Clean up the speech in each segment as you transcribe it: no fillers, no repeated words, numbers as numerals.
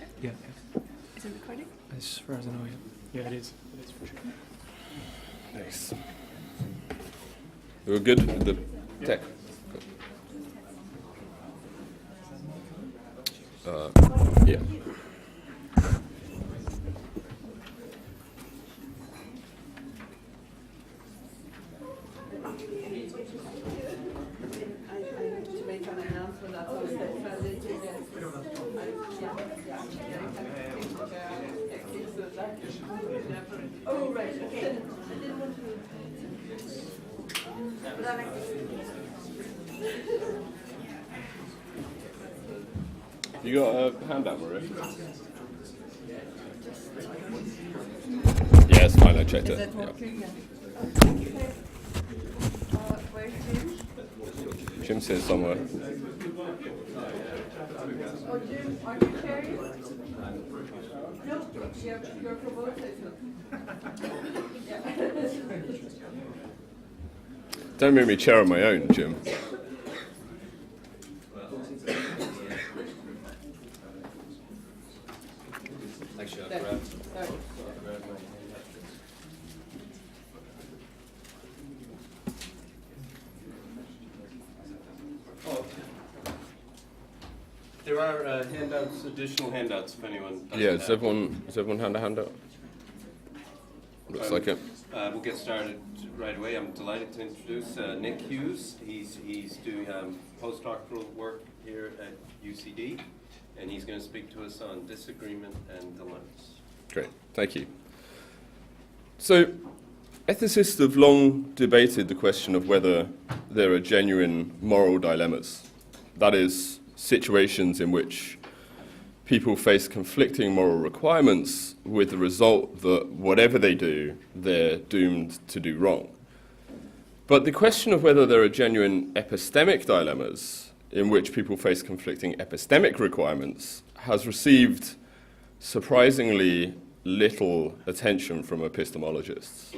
check. Yeah. Is it recording? As far as I know, yeah. Yeah, it is. It is for sure. Nice. We're good with the tech? Yeah. Oh, right, okay. You got a handout, Maria? Yeah, it's fine, I checked it. Is that Yeah. working? Where's Zhim? Jim's here somewhere. Oh, Zhim, are you chairing? No, you're promoted. Don't make me chair on my own, Jim. Actually, I'll grab my handout. Oh, there are handouts, additional handouts if anyone doesn't Yeah, have. does everyone hand a handout? Looks like it. We'll get started right away. I'm delighted to introduce Nick Hughes. He's doing postdoctoral work here at UCD, and he's going to speak to us on disagreement and dilemmas. Great, thank you. So, ethicists have long debated the question of whether there are genuine moral dilemmas. That is, situations in which people face conflicting moral requirements with the result that whatever they do, they're doomed to do wrong. But the question of whether there are genuine epistemic dilemmas in which people face conflicting epistemic requirements has received surprisingly little attention from epistemologists.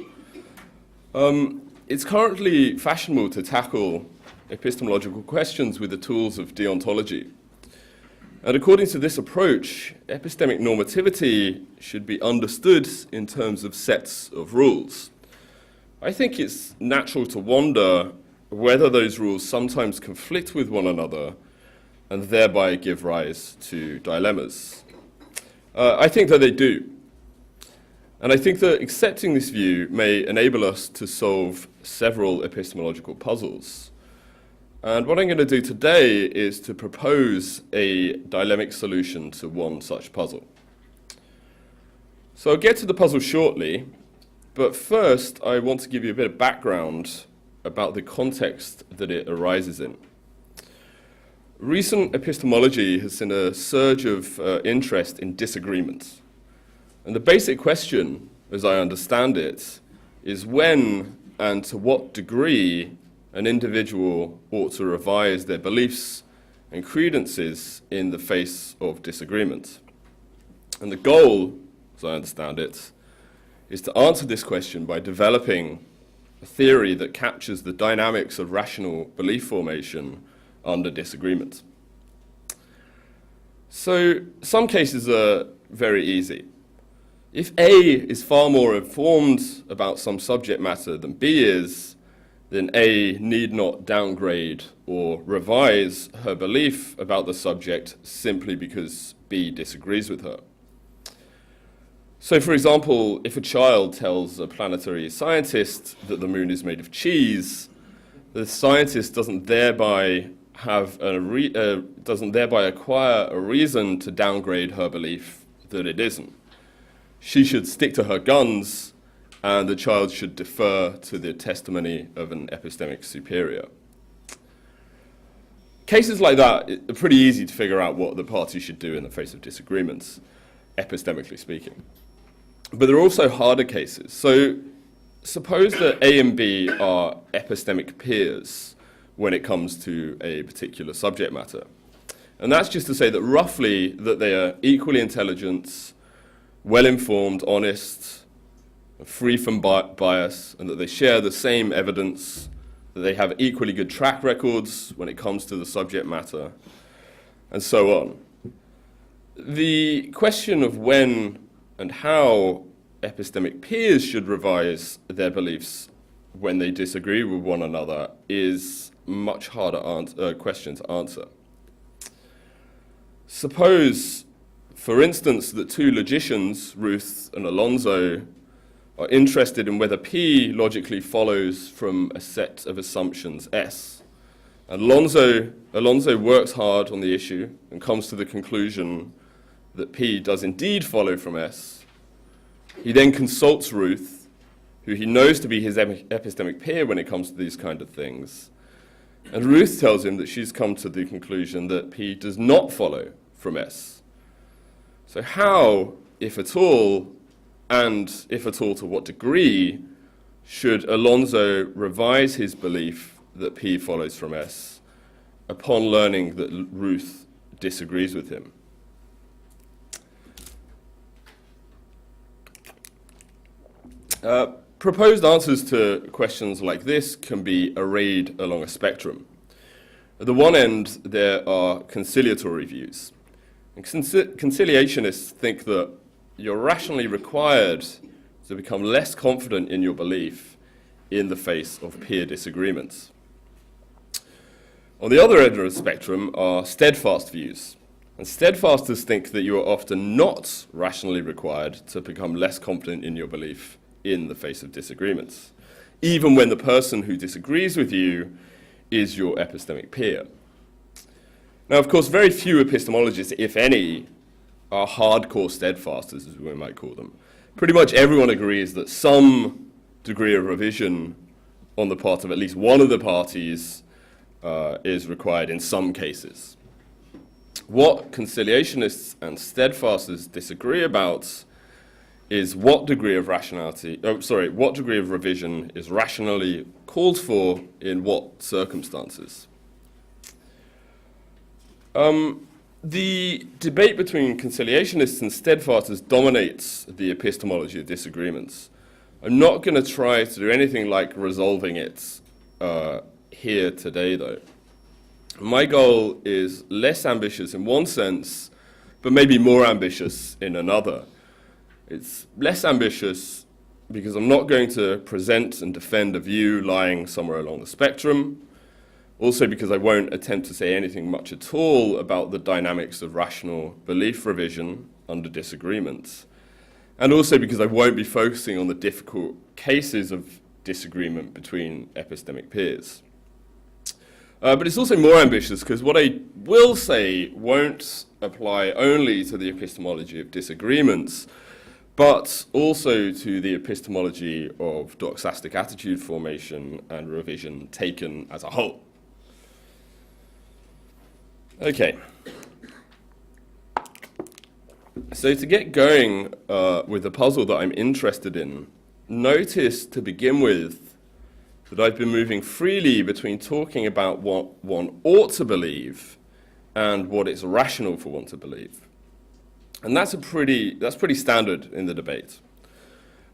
It's currently fashionable to tackle epistemological questions with the tools of deontology. And according to this approach, epistemic normativity should be understood in terms of sets of rules. I think it's natural to wonder whether those rules sometimes conflict with one another and thereby give rise to dilemmas. I think that they do. And I think that accepting this view may enable us to solve several epistemological puzzles. And what I'm going to do today is to propose a dilemic solution to one such puzzle. So I'll get to the puzzle shortly, but first I want to give you a bit of background about the context that it arises in. Recent epistemology has seen a surge of interest in disagreement. And the basic question, as I understand it, is when and to what degree an individual ought to revise their beliefs and credences in the face of disagreement. And the goal, as I understand it, is to answer this question by developing a theory that captures the dynamics of rational belief formation under disagreement. So some cases are very easy. If A is far more informed about some subject matter than B is, then A need not downgrade or revise her belief about the subject simply because B disagrees with her. So, for example, if a child tells a planetary scientist that the moon is made of cheese, the scientist doesn't thereby acquire a reason to downgrade her belief that it isn't. She should stick to her guns, and the child should defer to the testimony of an epistemic superior. Cases like that are pretty easy to figure out what the party should do in the face of disagreements, epistemically speaking. But there are also harder cases. So suppose that A and B are epistemic peers when it comes to a particular subject matter. And that's just to say that roughly that they are equally intelligent, well-informed, honest, free from bias, and that they share the same evidence, that they have equally good track records when it comes to the subject matter, and so on. The question of when and how epistemic peers should revise their beliefs when they disagree with one another is much harder question to answer. Suppose, for instance, that two logicians, Ruth and Alonso, are interested in whether P logically follows from a set of assumptions S. And Alonso works hard on the issue and comes to the conclusion that P does indeed follow from S. He then consults Ruth, who he knows to be his epistemic peer when it comes to these kind of things. And Ruth tells him that she's come to the conclusion that P does not follow from S. So how, if at all, and if at all to what degree, should Alonso revise his belief that P follows from S upon learning that Ruth disagrees with him? Proposed answers to questions like this can be arrayed along a spectrum. At the one end, there are conciliatory views. And conciliationists think that you're rationally required to become less confident in your belief in the face of peer disagreements. On the other end of the spectrum are steadfast views. And steadfasters think that you are often not rationally required to become less confident in your belief in the face of disagreements, even when the person who disagrees with you is your epistemic peer. Now, of course, very few epistemologists, if any, are hardcore steadfasters, as we might call them. Pretty much everyone agrees that some degree of revision on the part of at least one of the parties is required in some cases. What conciliationists and steadfasters disagree about is what degree of revision is rationally called for in what circumstances. The debate between conciliationists and steadfasters dominates the epistemology of disagreements. I'm not going to try to do anything like resolving it here today, though. My goal is less ambitious in one sense, but maybe more ambitious in another. It's less ambitious because I'm not going to present and defend a view lying somewhere along the spectrum. Also because I won't attempt to say anything much at all about the dynamics of rational belief revision under disagreement. And also because I won't be focusing on the difficult cases of disagreement between epistemic peers. But it's also more ambitious because what I will say won't apply only to the epistemology of disagreements, but also to the epistemology of doxastic attitude formation and revision taken as a whole. Okay. So to get going with the puzzle that I'm interested in, notice to begin with that I've been moving freely between talking about what one ought to believe and what it's rational for one to believe. And that's pretty standard in the debate.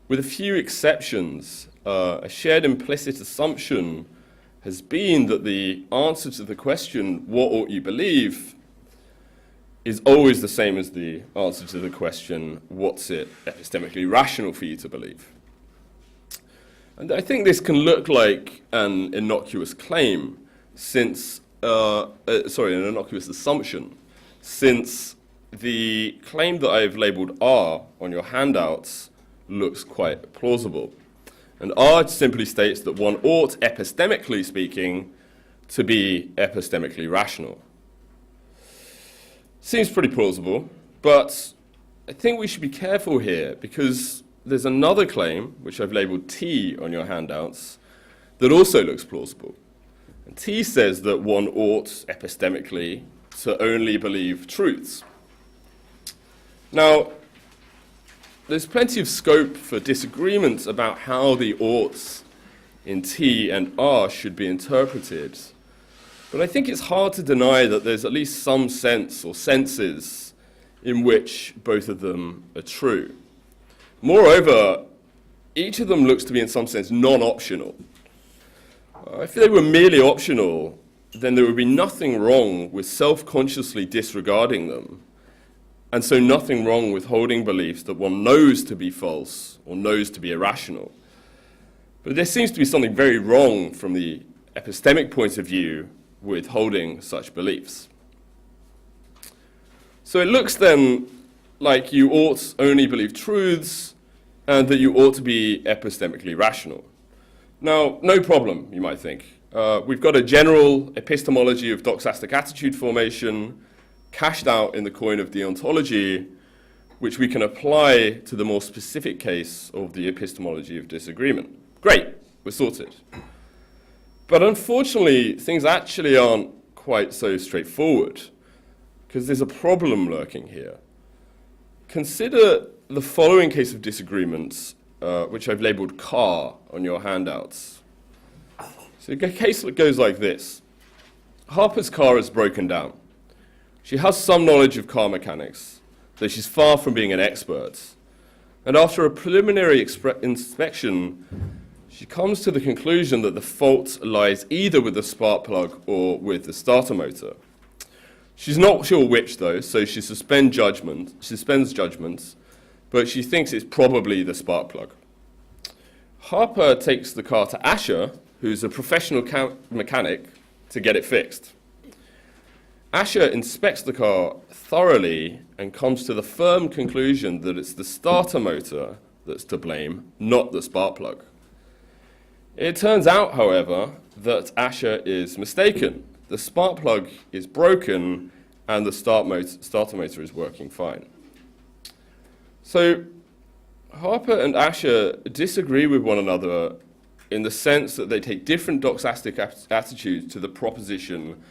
With a few exceptions, a shared implicit assumption has been that the answer to the question, what ought you believe, is always the same as the answer to the question, what's it epistemically rational for you to believe? And I think this can look like an innocuous claim, an innocuous assumption, since the claim that I've labeled R on your handouts looks quite plausible. And R simply states that one ought, epistemically speaking, to be epistemically rational. Seems pretty plausible, but I think we should be careful here because there's another claim, which I've labeled T on your handouts, that also looks plausible. And T says that one ought, epistemically, to only believe truths. Now, there's plenty of scope for disagreement about how the oughts in T and R should be interpreted. But I think it's hard to deny that there's at least some sense or senses in which both of them are true. Moreover, each of them looks to be in some sense non-optional. If they were merely optional, then there would be nothing wrong with self-consciously disregarding them and so nothing wrong with holding beliefs that one knows to be false or knows to be irrational. But there seems to be something very wrong from the epistemic point of view with holding such beliefs. So it looks then like you ought only believe truths and that you ought to be epistemically rational. Now, no problem, you might think. We've got a general epistemology of doxastic attitude formation cashed out in the coin of deontology, which we can apply to the more specific case of the epistemology of disagreement. Great, we're sorted. But unfortunately, things actually aren't quite so straightforward, because there's a problem lurking here. Consider the following case of disagreement, which I've labeled car on your handouts. So the case goes like this. Harper's car is broken down. She has some knowledge of car mechanics, though she's far from being an expert. And after a preliminary inspection, she comes to the conclusion that the fault lies either with the spark plug or with the starter motor. She's not sure which, though, so she suspends judgment, but she thinks it's probably the spark plug. Harper takes the car to Asher, who's a professional mechanic, to get it fixed. Asher inspects the car thoroughly and comes to the firm conclusion that it's the starter motor that's to blame, not the spark plug. It turns out, however, that Asher is mistaken. The spark plug is broken and the starter motor is working fine. So Harper and Asher disagree with one another in the sense that they take different doxastic attitudes to the proposition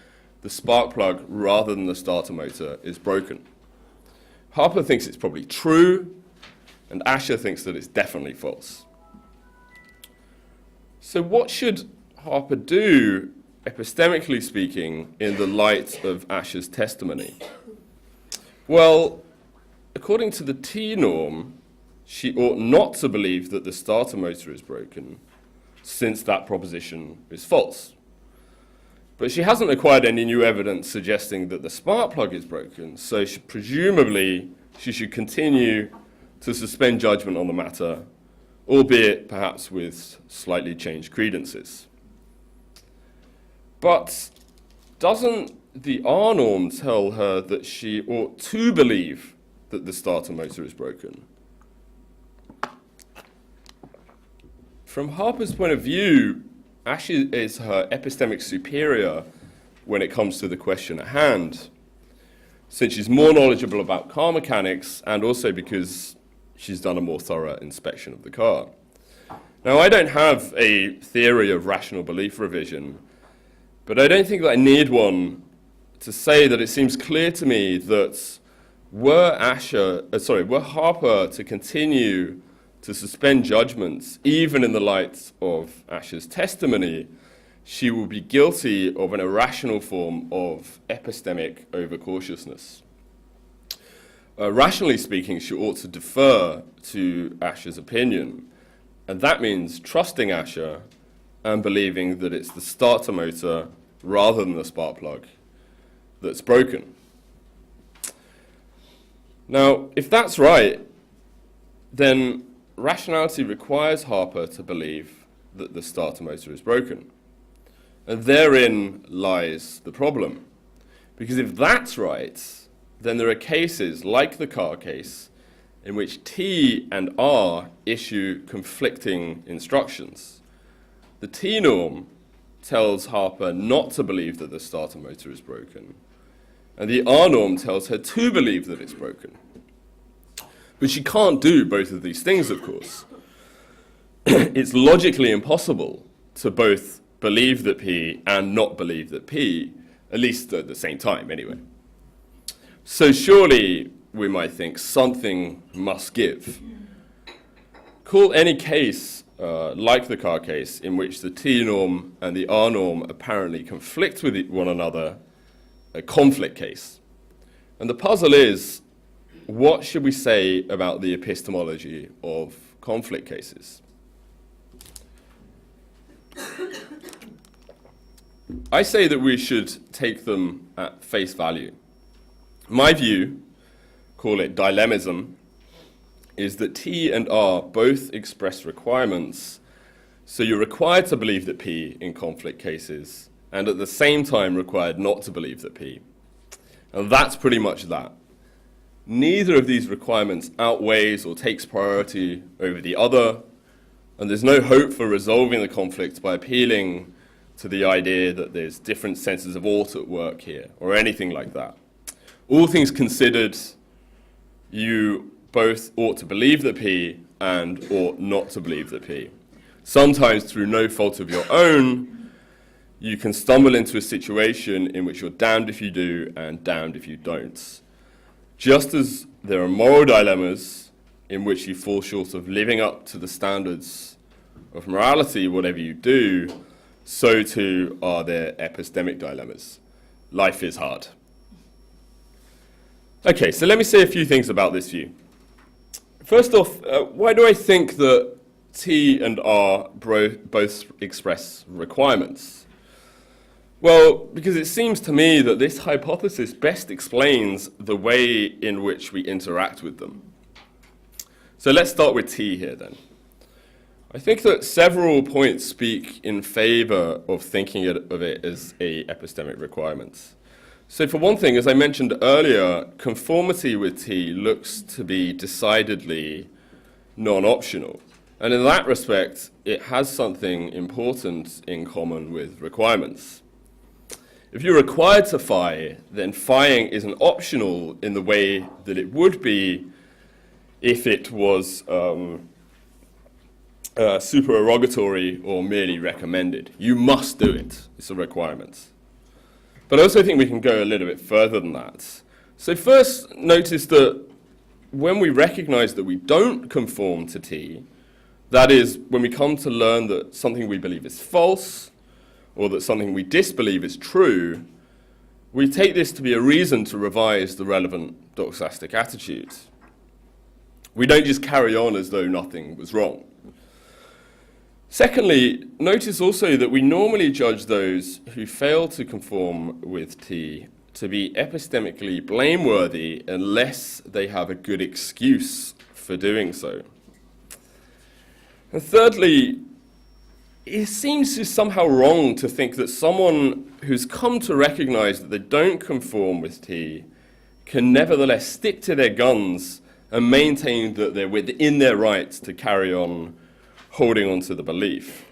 the spark plug rather than the starter motor is broken. Harper thinks it's probably true, and Asher thinks that it's definitely false. So what should Harper do, epistemically speaking, in the light of Asher's testimony? Well, according to the T norm, she ought not to believe that the starter motor is broken, since that proposition is false. But she hasn't acquired any new evidence suggesting that the spark plug is broken, so presumably she should continue to suspend judgment on the matter, albeit perhaps with slightly changed credences. But doesn't the R norm tell her that she ought to believe that the starter motor is broken? From Harper's point of view, Asher is her epistemic superior when it comes to the question at hand, since she's more knowledgeable about car mechanics and also because she's done a more thorough inspection of the car. Now, I don't have a theory of rational belief revision, but I don't think that I need one to say that it seems clear to me that were Harper to continue to suspend judgments, even in the light of Asher's testimony, she will be guilty of an irrational form of epistemic overcautiousness. Rationally speaking, she ought to defer to Asher's opinion, and that means trusting Asher and believing that it's the starter motor rather than the spark plug that's broken. Now, if that's right, then rationality requires Harper to believe that the starter motor is broken. And therein lies the problem. Because if that's right, then there are cases, like the car case, in which T and R issue conflicting instructions. The T norm tells Harper not to believe that the starter motor is broken, and the R norm tells her to believe that it's broken. But she can't do both of these things, of course. It's logically impossible to both believe that P and not believe that P, at least at the same time, anyway. So surely, we might think, something must give. Call any case, like the car case, in which the T norm and the R norm apparently conflict with one another, a conflict case. And the puzzle is, what should we say about the epistemology of conflict cases? I say that we should take them at face value. In my view, call it dilemmism, is that T and R both express requirements, so you're required to believe that P in conflict cases, and at the same time required not to believe that P. And that's pretty much that. Neither of these requirements outweighs or takes priority over the other, and there's no hope for resolving the conflict by appealing to the idea that there's different senses of ought at work here, or anything like that. All things considered, you both ought to believe that P and ought not to believe that P. Sometimes through no fault of your own, you can stumble into a situation in which you're damned if you do and damned if you don't. Just as there are moral dilemmas in which you fall short of living up to the standards of morality, whatever you do, so too are there epistemic dilemmas. Life is hard. Okay, so let me say a few things about this view. First off, why do I think that T and R both express requirements? Well, because it seems to me that this hypothesis best explains the way in which we interact with them. So let's start with T here then. I think that several points speak in favor of thinking of it as a epistemic requirement. So for one thing, as I mentioned earlier, conformity with T looks to be decidedly non-optional. And in that respect, it has something important in common with requirements. If you're required to phi, then phi-ing isn't optional in the way that it would be if it was supererogatory or merely recommended. You must do it. It's a requirement. But I also think we can go a little bit further than that. So first, notice that when we recognize that we don't conform to T, that is, when we come to learn that something we believe is false, or that something we disbelieve is true, we take this to be a reason to revise the relevant doxastic attitude. We don't just carry on as though nothing was wrong. Secondly, notice also that we normally judge those who fail to conform with T to be epistemically blameworthy unless they have a good excuse for doing so. And thirdly, it seems just somehow wrong to think that someone who's come to recognize that they don't conform with T can nevertheless stick to their guns and maintain that they're within their rights to carry on holding on to the belief.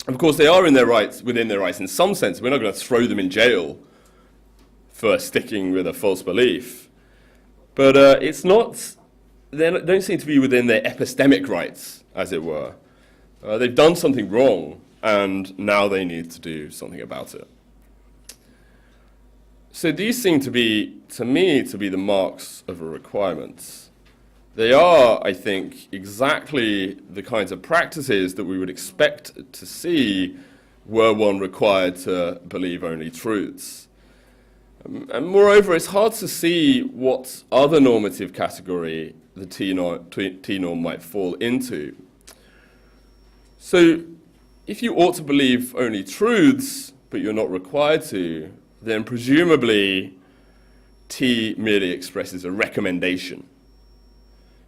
Of course, they are within their rights in some sense. We're not going to throw them in jail for sticking with a false belief. But they don't seem to be within their epistemic rights, as it were. They've done something wrong, and now they need to do something about it. So these seem to me to be the marks of a requirement. They are, I think, exactly the kinds of practices that we would expect to see were one required to believe only truths. And moreover, it's hard to see what other normative category the T-norm might fall into. So if you ought to believe only truths, but you're not required to, then presumably T merely expresses a recommendation.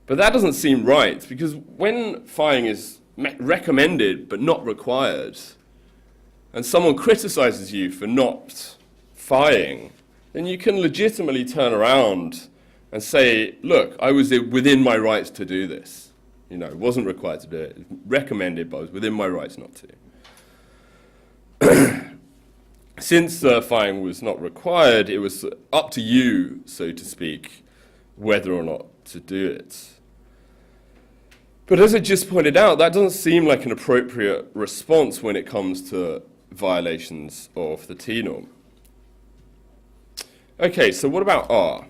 But that doesn't seem right, because when phi-ing is recommended but not required, and someone criticizes you for not phi-ing, then you can legitimately turn around and say, look, I was within my rights to do this. You know, it wasn't required to do it. It was recommended, but I was within my rights not to. Since phi-ing was not required, it was up to you, so to speak, whether or not to do it. But as I just pointed out, that doesn't seem like an appropriate response when it comes to violations of the T-norm. Okay, so what about R?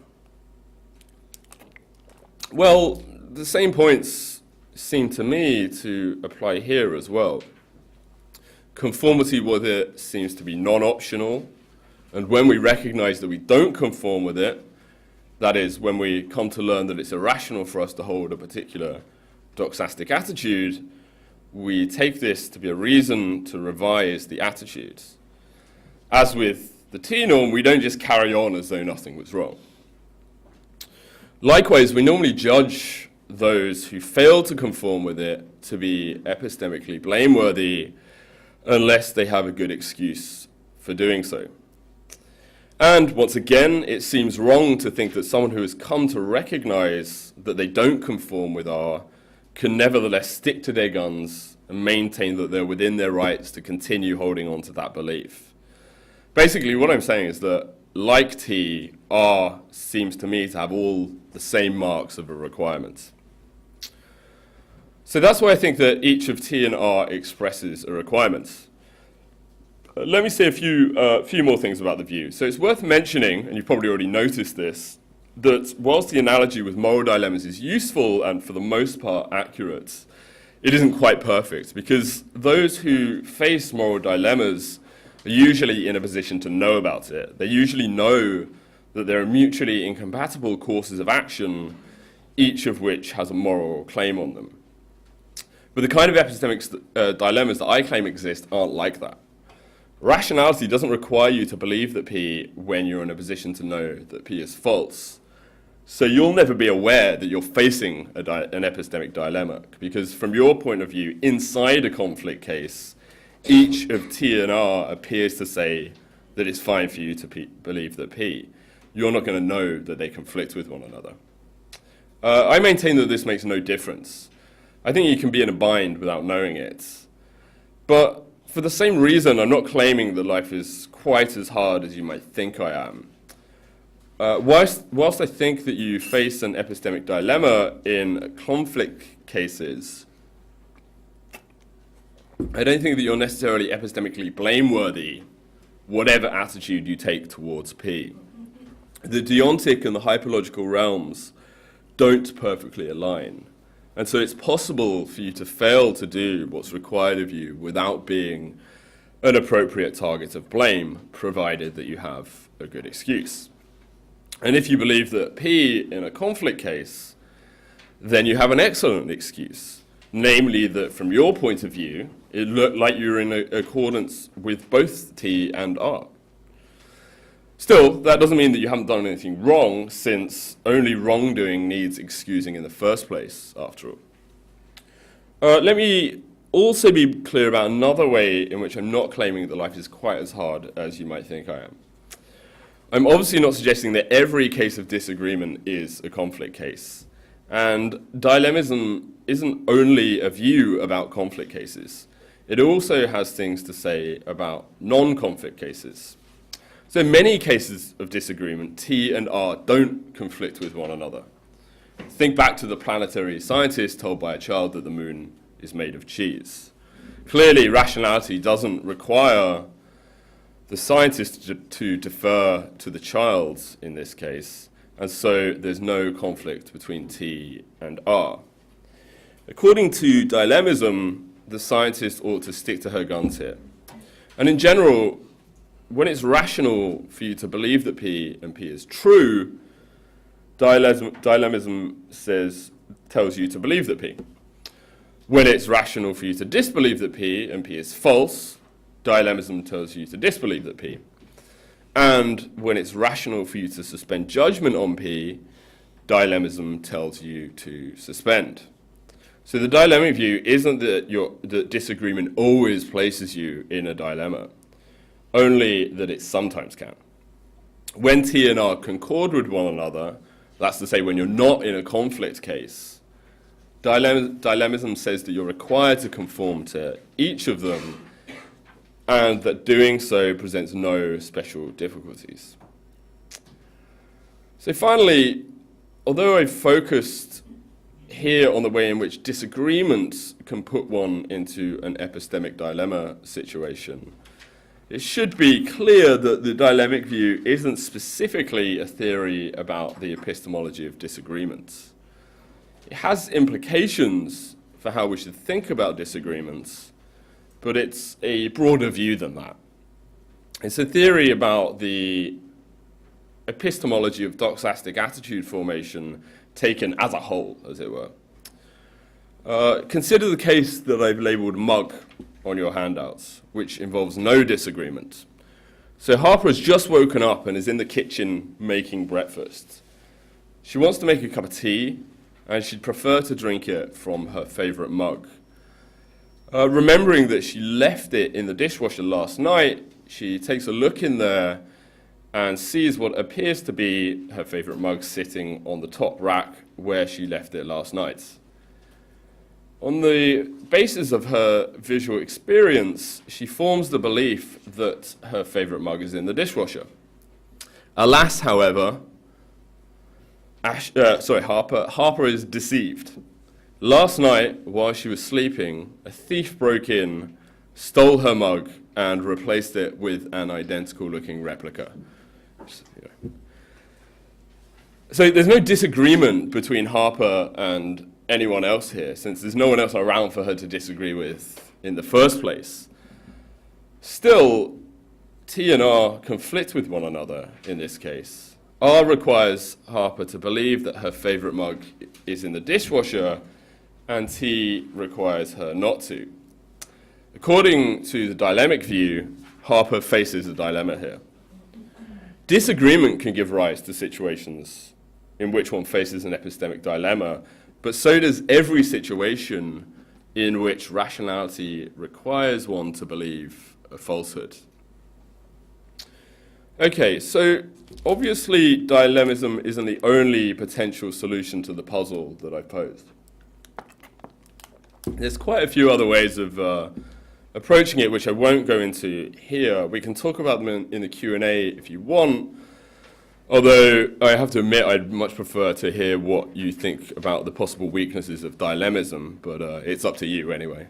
Well, the same points seem to me to apply here as well. Conformity with it seems to be non-optional, and when we recognize that we don't conform with it, that is, when we come to learn that it's irrational for us to hold a particular doxastic attitude, we take this to be a reason to revise the attitudes. As with the T-norm, we don't just carry on as though nothing was wrong. Likewise, we normally judge those who fail to conform with it to be epistemically blameworthy unless they have a good excuse for doing so. And once again, it seems wrong to think that someone who has come to recognize that they don't conform with R can nevertheless stick to their guns and maintain that they're within their rights to continue holding on to that belief. Basically, what I'm saying is that, like T, R seems to me to have all the same marks of a requirement. So that's why I think that each of T and R expresses a requirement. Let me say a few more things about the view. So it's worth mentioning, and you've probably already noticed this, that whilst the analogy with moral dilemmas is useful and for the most part accurate, it isn't quite perfect, because those who face moral dilemmas are usually in a position to know about it. They usually know that there are mutually incompatible courses of action, each of which has a moral claim on them. But the kind of epistemic dilemmas that I claim exist aren't like that. Rationality doesn't require you to believe that P when you're in a position to know that P is false. So you'll never be aware that you're facing an epistemic dilemma, because from your point of view, inside a conflict case, each of T and R appears to say that it's fine for you to believe that P. You're not going to know that they conflict with one another. I maintain that this makes no difference. I think you can be in a bind without knowing it. But for the same reason, I'm not claiming that life is quite as hard as you might think I am. Whilst I think that you face an epistemic dilemma in conflict cases, I don't think that you're necessarily epistemically blameworthy, whatever attitude you take towards P. The deontic and the hyperlogical realms don't perfectly align. And so it's possible for you to fail to do what's required of you without being an appropriate target of blame, provided that you have a good excuse. And if you believe that P in a conflict case, then you have an excellent excuse, namely that from your point of view, it looked like you were in accordance with both T and R. Still, that doesn't mean that you haven't done anything wrong, since only wrongdoing needs excusing in the first place, after all. Let me also be clear about another way in which I'm not claiming that life is quite as hard as you might think I am. I'm obviously not suggesting that every case of disagreement is a conflict case. And dilemmism isn't only a view about conflict cases. It also has things to say about non-conflict cases. So in many cases of disagreement, T and R don't conflict with one another. Think back to the planetary scientist told by a child that the moon is made of cheese. Clearly, rationality doesn't require the scientist to defer to the child in this case, and so there's no conflict between T and R. According to dilemmism, the scientist ought to stick to her guns here. And in general, when it's rational for you to believe that P and P is true, dilemmism tells you to believe that P. When it's rational for you to disbelieve that P and P is false, dilemmism tells you to disbelieve that P. And when it's rational for you to suspend judgment on P, dilemmism tells you to suspend. So the dilemma view isn't that disagreement always places you in a dilemma, only that it sometimes can. When T and R concord with one another, that's to say when you're not in a conflict case, dilemmism says that you're required to conform to each of them, and that doing so presents no special difficulties. So finally, although I've focused here on the way in which disagreement can put one into an epistemic dilemma situation, it should be clear that the dilemic view isn't specifically a theory about the epistemology of disagreements. It has implications for how we should think about disagreements, but it's a broader view than that. It's a theory about the epistemology of doxastic attitude formation taken as a whole, as it were. Consider the case that I've labeled mug on your handouts, which involves no disagreement. So Harper has just woken up and is in the kitchen making breakfast. She wants to make a cup of tea, and she'd prefer to drink it from her favourite mug. Remembering that she left it in the dishwasher last night, she takes a look in there and sees what appears to be her favourite mug sitting on the top rack where she left it last night. On the basis of her visual experience, she forms the belief that her favourite mug is in the dishwasher. Alas, however, Harper is deceived. Last night, while she was sleeping, a thief broke in, stole her mug, and replaced it with an identical-looking replica. So there's no disagreement between Harper and anyone else here, since there's no one else around for her to disagree with in the first place. Still, T and R conflict with one another in this case. R requires Harper to believe that her favourite mug is in the dishwasher, and T requires her not to. According to the dilemic view, Harper faces a dilemma here. Disagreement can give rise to situations in which one faces an epistemic dilemma, but so does every situation in which rationality requires one to believe a falsehood. Okay, so obviously dilemmism isn't the only potential solution to the puzzle that I've posed. There's quite a few other ways of approaching it, which I won't go into here. We can talk about them in the Q&A if you want, although I have to admit I'd much prefer to hear what you think about the possible weaknesses of dilemmism, but it's up to you anyway.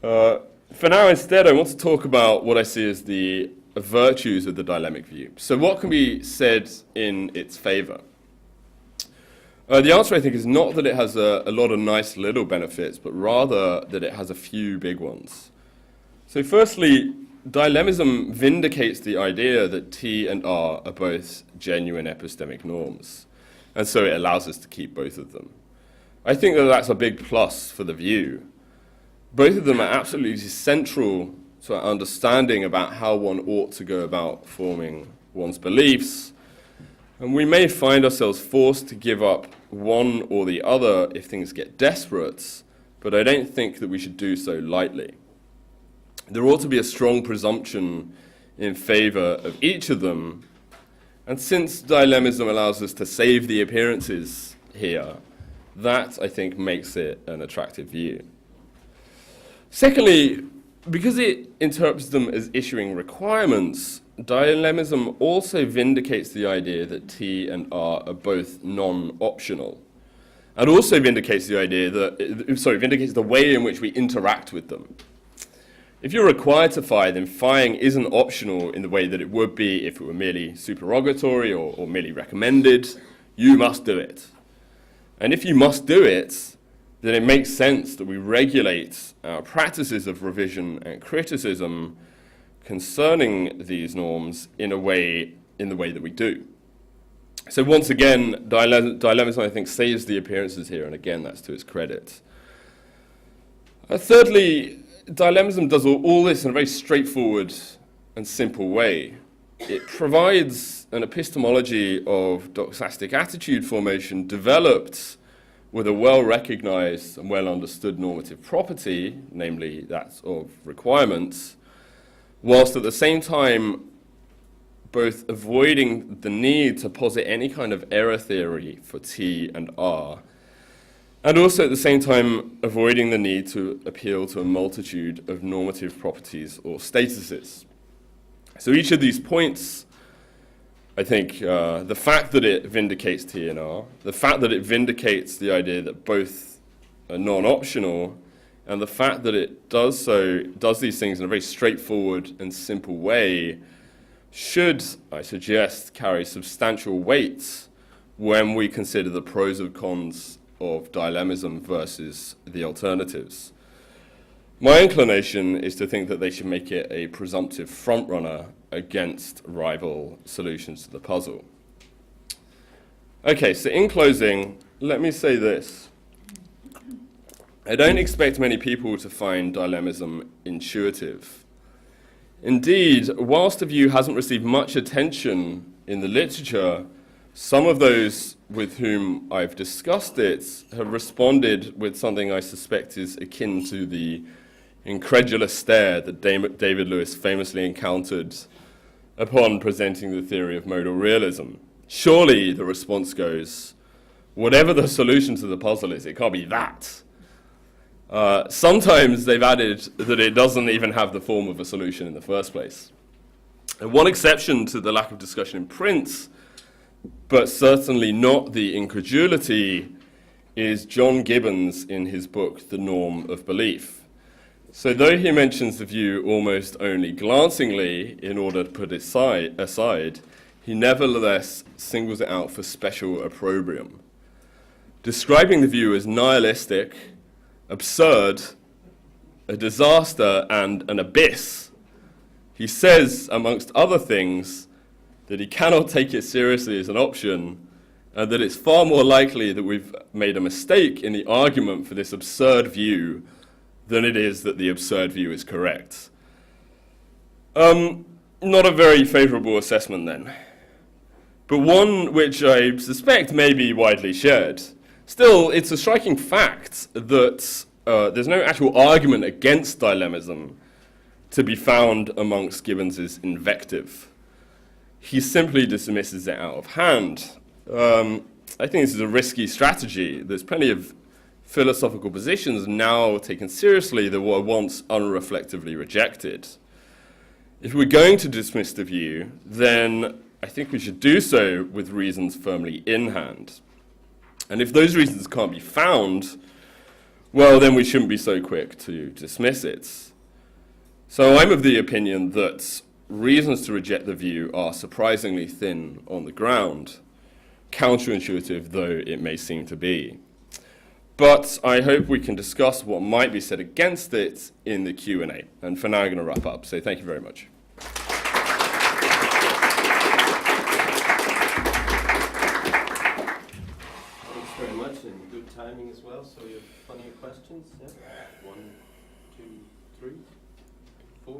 For now, instead, I want to talk about what I see as the virtues of the dilemic view. So what can be said in its favour? The answer, I think, is not that it has a lot of nice little benefits, but rather that it has a few big ones. So firstly, dilemmism vindicates the idea that T and R are both genuine epistemic norms, and so it allows us to keep both of them. I think that that's a big plus for the view. Both of them are absolutely central to our understanding about how one ought to go about forming one's beliefs, and we may find ourselves forced to give up one or the other if things get desperate, but I don't think that we should do so lightly. There ought to be a strong presumption in favour of each of them, and since dilemmism allows us to save the appearances here, that, I think, makes it an attractive view. Secondly, because it interprets them as issuing requirements, dilemmism also vindicates the idea that T and R are both non-optional, and also vindicates the idea that, vindicates the way in which we interact with them. If you're required to phi, then phiing isn't optional in the way that it would be if it were merely supererogatory or merely recommended. You must do it. And if you must do it, then it makes sense that we regulate our practices of revision and criticism concerning these norms in the way that we do. So once again, dilemmism, I think, saves the appearances here, and again, that's to its credit. Thirdly, dilemmism does all this in a very straightforward and simple way. It provides an epistemology of doxastic attitude formation developed with a well-recognized and well-understood normative property, namely that of requirements, whilst at the same time both avoiding the need to posit any kind of error theory for T and R, and also at the same time avoiding the need to appeal to a multitude of normative properties or statuses. So each of these points, I think, the fact that it vindicates T and R, the fact that it vindicates the idea that both are non-optional, and the fact that it does these things in a very straightforward and simple way should, I suggest, carry substantial weight when we consider the pros and cons of dilemmism versus the alternatives. My inclination is to think that they should make it a presumptive frontrunner against rival solutions to the puzzle. Okay, so in closing, let me say this. I don't expect many people to find dilemmism intuitive. Indeed, whilst the view hasn't received much attention in the literature, Some of those with whom I've discussed it have responded with something I suspect is akin to the incredulous stare that David Lewis famously encountered upon presenting the theory of modal realism. Surely, the response goes, whatever the solution to the puzzle is, it can't be that. Sometimes they've added that it doesn't even have the form of a solution in the first place. And one exception to the lack of discussion in print, but certainly not the incredulity, is John Gibbons in his book, The Norm of Belief. So though he mentions the view almost only glancingly in order to put it aside, he nevertheless singles it out for special opprobrium. Describing the view as nihilistic, absurd, a disaster, and an abyss, he says, amongst other things, that he cannot take it seriously as an option, and that it's far more likely that we've made a mistake in the argument for this absurd view than it is that the absurd view is correct. Not a very favourable assessment then, but one which I suspect may be widely shared. Still, it's a striking fact that there's no actual argument against dilemmism to be found amongst Gibbons's invective. He simply dismisses it out of hand. I think this is a risky strategy. There's plenty of philosophical positions now taken seriously that were once unreflectively rejected. If we're going to dismiss the view, then I think we should do so with reasons firmly in hand. And if those reasons can't be found, well, then we shouldn't be so quick to dismiss it. So I'm of the opinion that reasons to reject the view are surprisingly thin on the ground, counterintuitive though it may seem to be. But I hope we can discuss what might be said against it in the Q&A. And for now, I'm going to wrap up. So thank you very much. Thanks very much, and good timing as well. So you have plenty of questions. Yeah. 1, 2, 3, 4,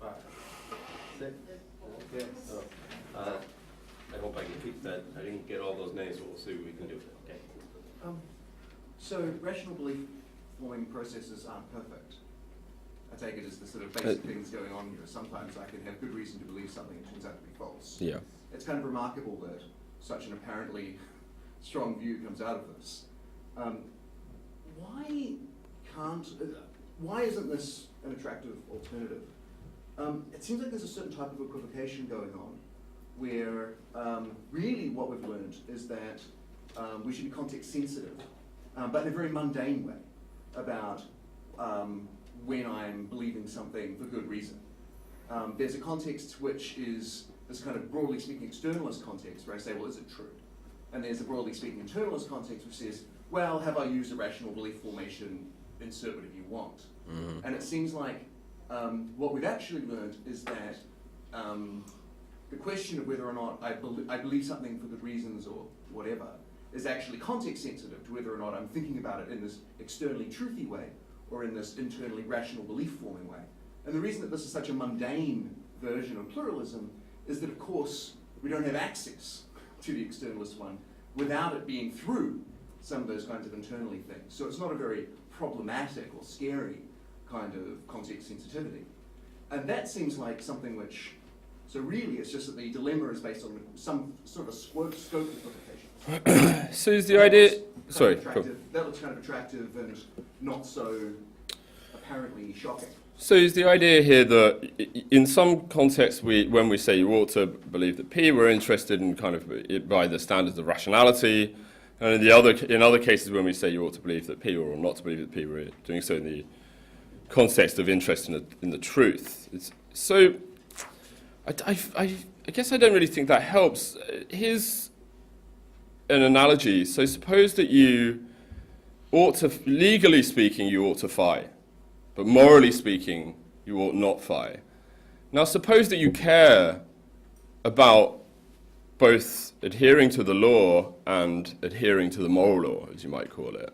5, 6. Okay. So, I hope I can keep that. I didn't get all those names, but we'll see what we can do. Okay. So rational belief forming processes aren't perfect. I take it as the sort of basic things going on here. Sometimes I can have good reason to believe something that turns out to be false. Yeah. It's kind of remarkable that such an apparently strong view comes out of this. Why isn't this an attractive alternative? It seems like there's a certain type of equivocation going on where really what we've learned is that we should be context sensitive, but in a very mundane way about when I'm believing something for good reason. There's a context which is this kind of broadly speaking externalist context where I say, well, is it true? And there's a broadly speaking internalist context which says, well, have I used a rational belief formation, insert whatever you want. Mm-hmm. And it seems like what we've actually learned is that the question of whether or not I believe something for good reasons or whatever is actually context sensitive to whether or not I'm thinking about it in this externally truthy way or in this internally rational belief forming way. And the reason that this is such a mundane version of pluralism is that, of course, we don't have access to the externalist one without it being through some of those kinds of internally things. So it's not a very problematic or scary kind of context sensitivity. And that seems like something which, so really it's just that the dilemma is based on some sort of a scope of implications. So is the idea, sorry. That looks kind of attractive and not so apparently shocking. So is the idea here that in some contexts, when we say you ought to believe that P, we're interested in kind of by the standards of rationality, and in other cases when we say you ought to believe that P or not to believe that P, we're doing so in the context of interest in the truth. So I guess I don't really think that helps. Here's an analogy. So suppose that you ought to, legally speaking, you ought to phi. But morally speaking, you ought not phi. Now suppose that you care about both adhering to the law and adhering to the moral law, as you might call it.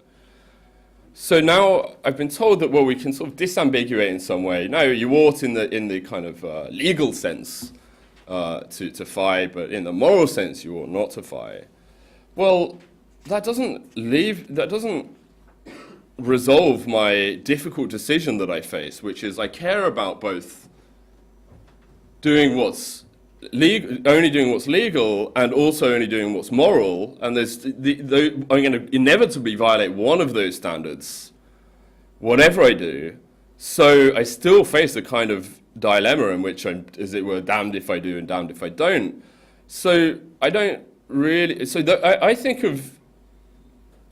So now I've been told that, well, we can sort of disambiguate in some way. No, you ought in the kind of legal sense to phi, but in the moral sense you ought not to phi. Well, that doesn't resolve my difficult decision that I face, which is I care about both doing what's only doing what's legal and also only doing what's moral, and I'm going to inevitably violate one of those standards, whatever I do. So I still face a kind of dilemma in which I'm, as it were, damned if I do and damned if I don't. So I don't really. So I think of.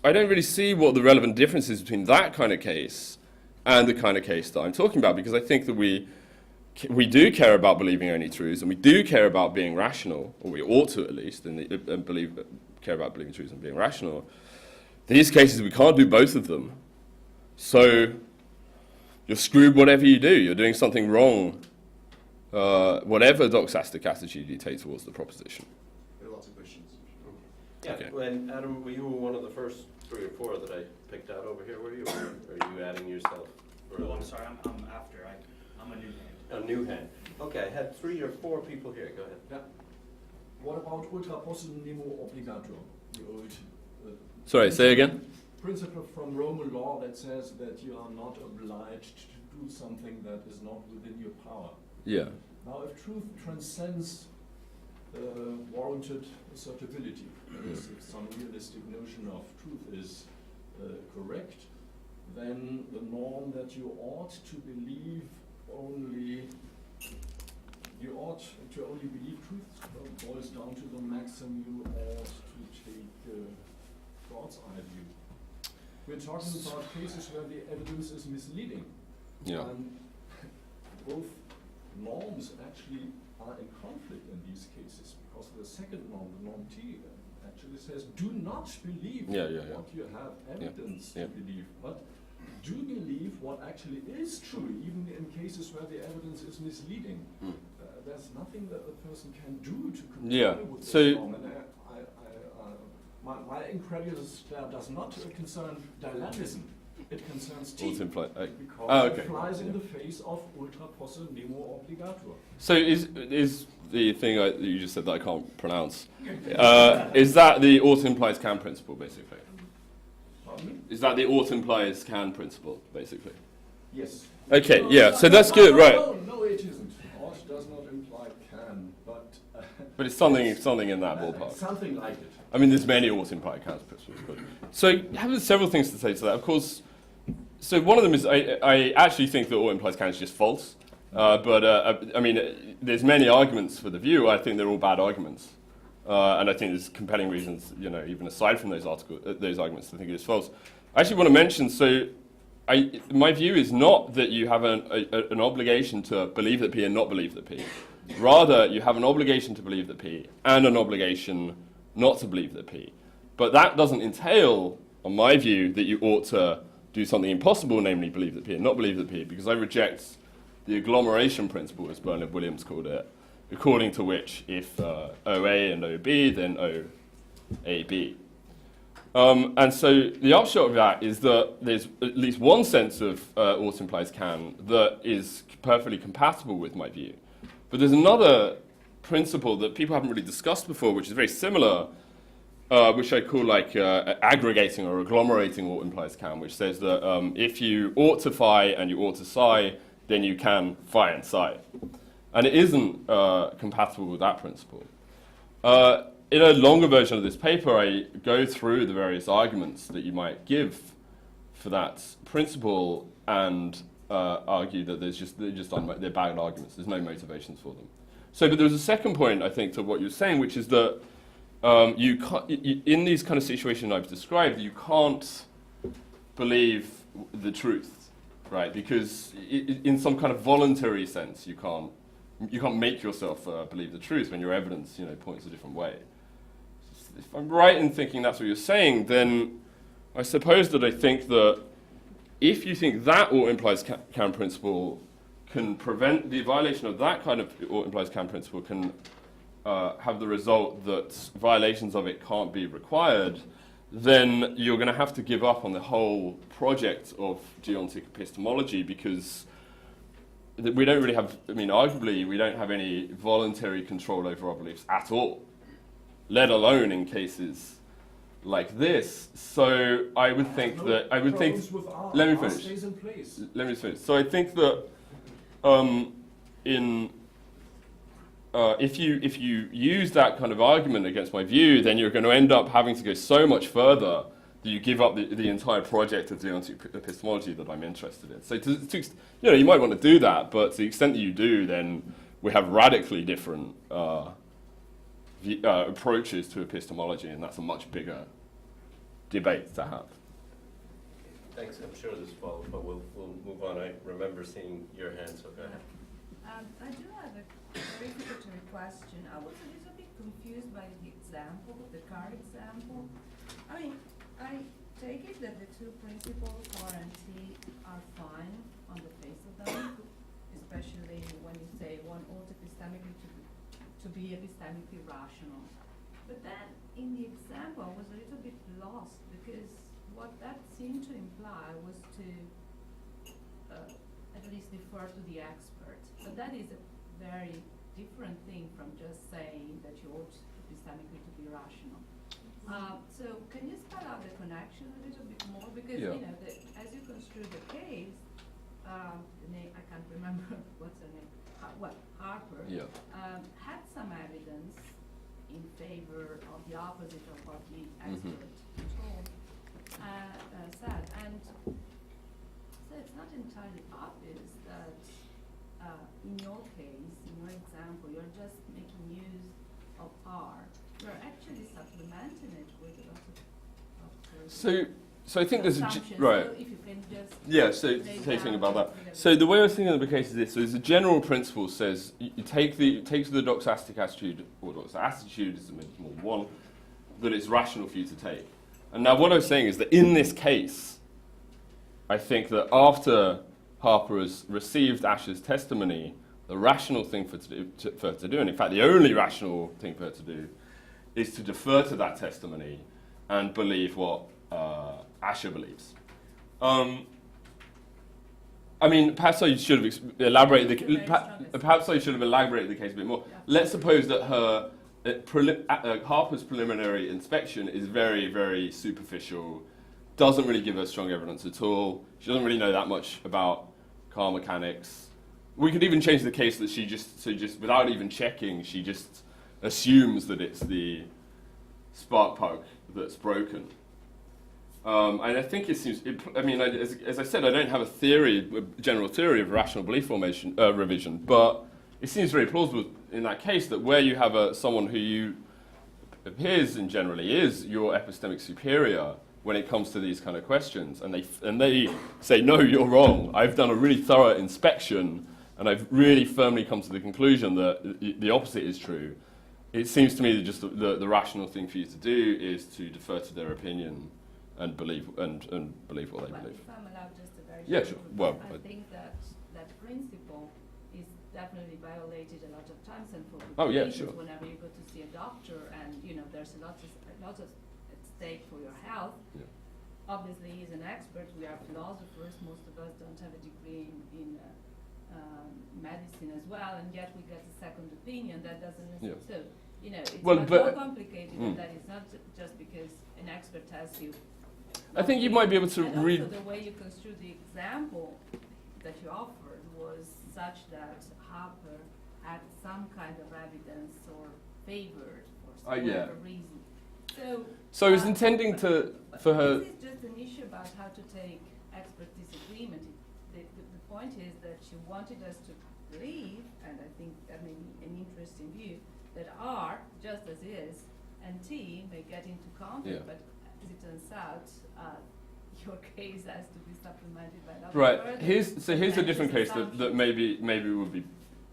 I don't really see what the relevant difference is between that kind of case and the kind of case that I'm talking about, because I think that we do care about believing only truths, and we do care about being rational, or we ought to at least, care about believing truths and being rational. These cases, we can't do both of them. So you're screwed whatever you do. You're doing something wrong, whatever doxastic attitude you take towards the proposition. There are lots of questions. Yeah, Okay. when Adam, were you one of the first 3 or 4 that I picked out over here, were you? Or are you adding yourself? Oh, I'm sorry, I'm after. I'm a new hand. A new hand. Okay, I had 3 or 4 people here. Go ahead. Yeah. What about ultra possum nemo obligator? The old Sorry, say again? principle from Roman law that says that you are not obliged to do something that is not within your power. Yeah. Now, if truth transcends warranted assertability, that is, if some realistic notion of truth is correct, then the norm that you ought to believe truth boils down to the maxim you ought to take God's eye view. We're talking about cases where the evidence is misleading. Yeah. And both norms actually are in conflict in these cases, because the second norm, the norm T, actually says do not believe what you have evidence to believe, but do believe what actually is true, even in cases where the evidence is misleading. There's nothing that the person can do to comply with this norm. And my incredulous does not concern dilemmism. It concerns T, because it flies in the face of ultra posse nemo obligator. So is the thing that you just said that I can't pronounce, is that the ought implies can principle, basically? Pardon me? Is that the ought implies can principle, basically? Yes. Okay, yeah, so that's good, right. No, it isn't. Ought does not imply can, but... But it's something in that ballpark. Something like it. I mean, there's many ought implied can principles. But so I have several things to say to that. Of course, so one of them is I actually think that ought implies can is just false. I mean, there's many arguments for the view. I think they're all bad arguments. And I think there's compelling reasons, even aside from those arguments, to think it is false. I actually want to mention, my view is not that you have an obligation to believe that P and not believe that P. Rather, you have an obligation to believe that P and an obligation not to believe that P. But that doesn't entail, on my view, that you ought to do something impossible, namely believe that P and not believe that P, because I reject the agglomeration principle, as Bernard Williams called it, according to which if OA and OB, then OAB. And so the upshot of that is that there's at least one sense of ought implies can that is perfectly compatible with my view. But there's another principle that people haven't really discussed before, which is very similar, which I call aggregating or agglomerating ought implies can, which says that if you ought to phi and you ought to psi, then you can phi and psi. And it isn't compatible with that principle. In a longer version of this paper, I go through the various arguments that you might give for that principle and argue that they're bad arguments. There's no motivations for them. But there's a second point, I think, to what you're saying, which is that in these kind of situations I've described, you can't believe the truth, right? Because in some kind of voluntary sense, you can't make yourself believe the truth when your evidence, points a different way. If I'm right in thinking that's what you're saying, then I suppose that I think that if you think that ought implies can principle can prevent the violation of that kind of ought implies can principle can have the result that violations of it can't be required, then you're going to have to give up on the whole project of geontic epistemology, because we don't really have, I mean, arguably we don't have any voluntary control over our beliefs at all, let alone in cases like this. So I would think that, let me finish. Stays in place. Let me finish. So I think that if you use that kind of argument against my view, then you're going to end up having to go so much further that you give up the entire project of deontic epistemology that I'm interested in. So you might want to do that, but to the extent that you do, then we have radically different approaches to epistemology, and that's a much bigger debate to have. Thanks. I'm sure there's follow-up, but we'll move on. I remember seeing your hand, so go ahead. I do have a clarificatory question. I was a little bit confused by the example, the car example. I mean, I take it that the two principles, R and T, are fine on the face of them, especially when you say one ought epistemically to be epistemically rational. But then, in the example, I was a little bit lost, because what that seemed to imply was to at least defer to the expert. But that is a very different thing from just saying that you ought epistemically to be rational. So can you spell out the connection a little bit more? Because as you construe the case, the name, I can't remember what's her name. Harper had some evidence in favor of the opposite of what the expert said, and so it's not entirely obvious that in your case, in your example, you're just making use of R. You're actually supplementing it with a lot of So I think there's assumptions. right. So if you can just So say something about that. So the way I was thinking of the case is this: so there's a general principle says you take the doxastic attitude, or attitude is more than one, that it's rational for you to take. And now what I was saying is that in this case, I think that after Harper has received Ash's testimony, the rational thing for her to do, and in fact the only rational thing for her to do, is to defer to that testimony and believe what Asher believes. I mean, perhaps I should have elaborated the case a bit more. Let's suppose that her Harper's preliminary inspection is very, very superficial, doesn't really give her strong evidence at all. She doesn't really know that much about car mechanics. We could even change the case that she just without even checking, she just assumes that it's the spark plug that's broken. And I think it seems, as I said, I don't have a general theory of rational belief formation, revision, but it seems very plausible in that case that where you have someone who appears and generally is your epistemic superior when it comes to these kind of questions, and they say, no, you're wrong, I've done a really thorough inspection, and I've really firmly come to the conclusion that the opposite is true, it seems to me that just the rational thing for you to do is to defer to their opinion and believe what they believe. If I'm allowed just a very Yeah, short sure. comment, Well, I think that principle is definitely violated a lot of times, and for sure. whenever you go to see a doctor, and there's a lot at stake for your health. Yeah. Obviously, he's an expert. We are philosophers. Most of us don't have a degree in medicine as well, and yet we get a second opinion. That doesn't necessarily. So it's much more complicated, and that is not just because an expert tells you. I think you might be able to read. Also, the way you construe the example that you offered was such that Harper had some kind of evidence or favored for whatever reason. So I was intending for her. This is just an issue about how to take expert disagreement. The point is that she wanted us to believe, and I think that may be an interesting view, that R, just as is, and T may get into conflict, but as it turns out, your case has to be supplemented by another. Right. Here's a different case that maybe would be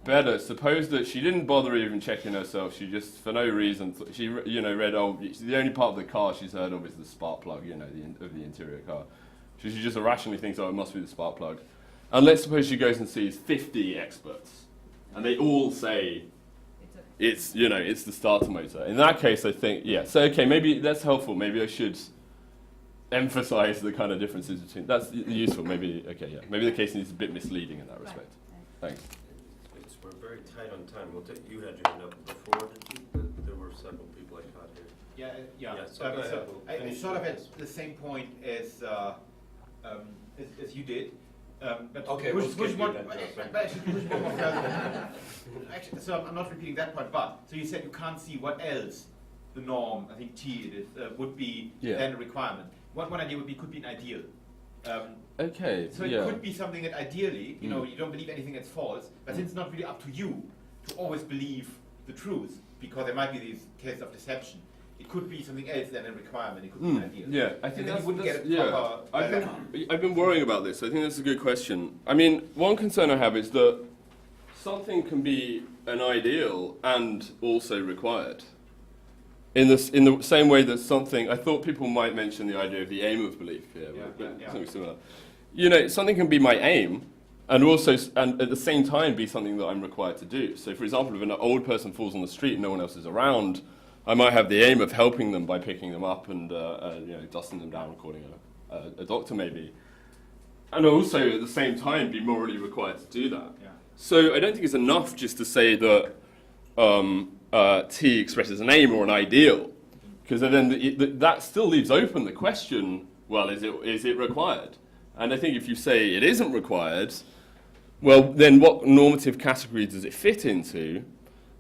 better. Suppose that she didn't bother even checking herself. She just, for no reason, she read, the only part of the car she's heard of is the spark plug, of the interior car. So she just irrationally thinks, it must be the spark plug. And let's suppose she goes and sees 50 experts, and they all say it's the starter motor. In that case, I think, so okay, maybe that's helpful. Maybe I should emphasize the kind of differences between. That's useful. Maybe the case needs a bit misleading in that respect. Thanks. We're very tight on time. You had your hand up before, did you? There were several people I caught here. Yeah. Yeah, so go ahead. We'll It's finish sort of with this. at the same point as you did. But Okay, push- we'll push skip one- you then, Joseph. but actually push one more further. Actually, so I'm not repeating that point, but so you said you can't see what else the norm, I think T it is, would be then a requirement. One idea would be could be an ideal. Okay. So it could be something that ideally, you know, you don't believe anything that's false, but since it's not really up to you to always believe the truth, because there might be these cases of deception, it could be something else than a requirement, it could be an ideal. Yeah, I think And then that's, you wouldn't get a yeah. proper I've been worrying about this. I think that's a good question. I mean, one concern I have is that something can be an ideal and also required. In the same way that something, I thought people might mention the idea of the aim of belief here, but something similar. You know, something can be my aim, and also, and at the same time, be something that I'm required to do. So, for example, if an old person falls on the street and no one else is around, I might have the aim of helping them by picking them up and dusting them down and calling a doctor, maybe. And also, at the same time, be morally required to do that. Yeah. So, I don't think it's enough just to say that T expresses an aim or an ideal, because then that still leaves open the question, well, is it required? And I think if you say it isn't required, well, then what normative category does it fit into?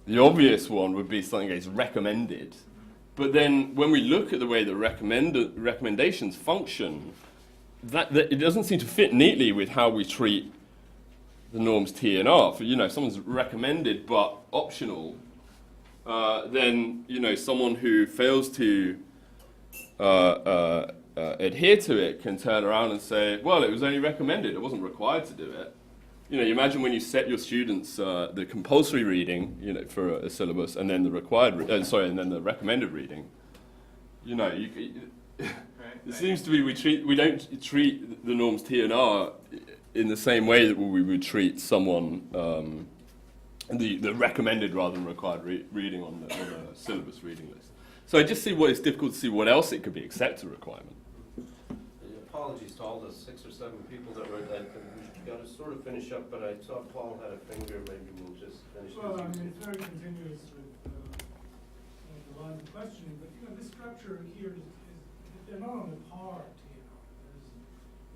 The obvious one would be something that's recommended. But then when we look at the way the recommendations function, that it doesn't seem to fit neatly with how we treat the norms T and R. For, if someone's recommended but optional, then, someone who fails to adhere to it can turn around and say, well, it was only recommended, it wasn't required to do it. You imagine when you set your students the compulsory reading, for a syllabus, and then the and then the recommended reading. It seems to be we don't treat the norms T and R in the same way that we would treat someone the recommended rather than required reading on the syllabus reading list. So I just see it's difficult to see what else it could be except a requirement. Apologies to all the 6 or 7 people that were that. We've got to sort of finish up, but I saw Paul had a finger. Maybe we'll just finish. Well, I mean, it's very continuous with the line of questioning, but this structure here is they're not on the par.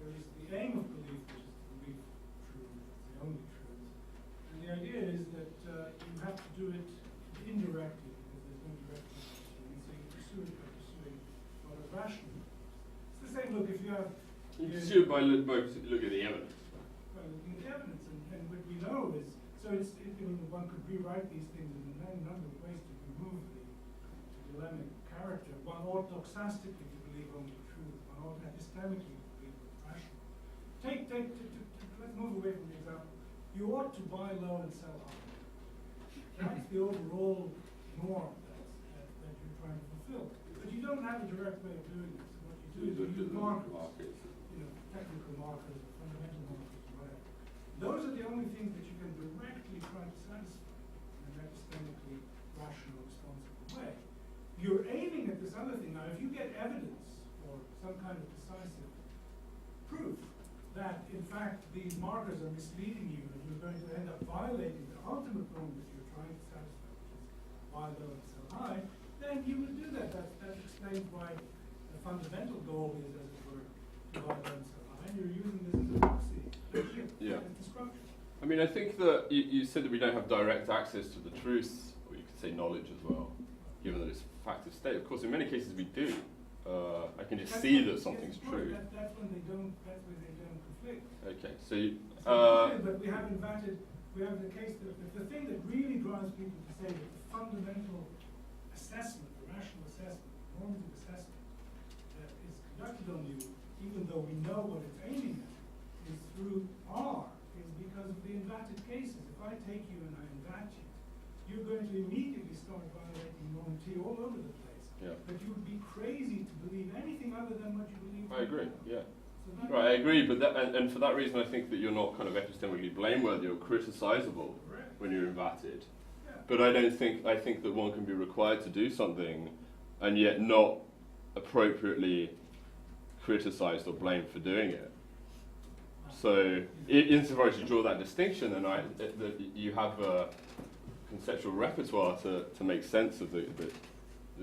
There is the aim of belief, which is the belief truth, the only truth, and the idea is that you have to do it indirectly because there's no direct connection, and so you pursue it by pursuing what is rational. It's the same. Look, if you have You pursue it by look at the evidence. Looking at evidence, and what we know is, so one could rewrite these things in a number of ways to remove the dilemmic character. One ought doxastically to believe only the truth. One ought epistemically to believe what's rational. Let's move away from the example. You ought to buy low and sell high. That's the overall norm that you're trying to fulfill. But you don't have a direct way of doing this. What you do is you use markers, technical markers, fundamental markers, whatever. Those are the only things that you can directly try to satisfy in an epistemically rational, responsible way. You're aiming at this other thing. Now, if you get evidence or some kind of decisive proof that, in fact, these markers are misleading you and you're going to end up violating the ultimate goal that you're trying to satisfy, which is buy low and sell high, then you would do that. That explains why the fundamental goal is, as it were, to buy low and sell high. And you're using this as a proxy. Yeah. Structure. I mean, I think that you said that we don't have direct access to the truth, or you could say knowledge as well, given that it's fact of state. Of course, in many cases we do. I can just see that something's true. That's when they don't conflict. Okay, so but we have the case that the thing that really drives people to say that the fundamental assessment, the rational assessment, the normative assessment that is conducted on you, even though we know what it's aiming at, is through R, is because of the inverted cases. If I take you and I invert you, you're going to immediately start violating norm T all over the place. Yeah. But you would be crazy to believe anything other than what you believe. I agree. Yeah. So Right, I agree, but and for that reason, I think that you're not kind of epistemically blameworthy or criticizable when you're inverted. Yeah. But I think that one can be required to do something, and yet not appropriately criticized or blamed for doing it. So insofar as you draw that distinction, then you have a conceptual repertoire to make sense of the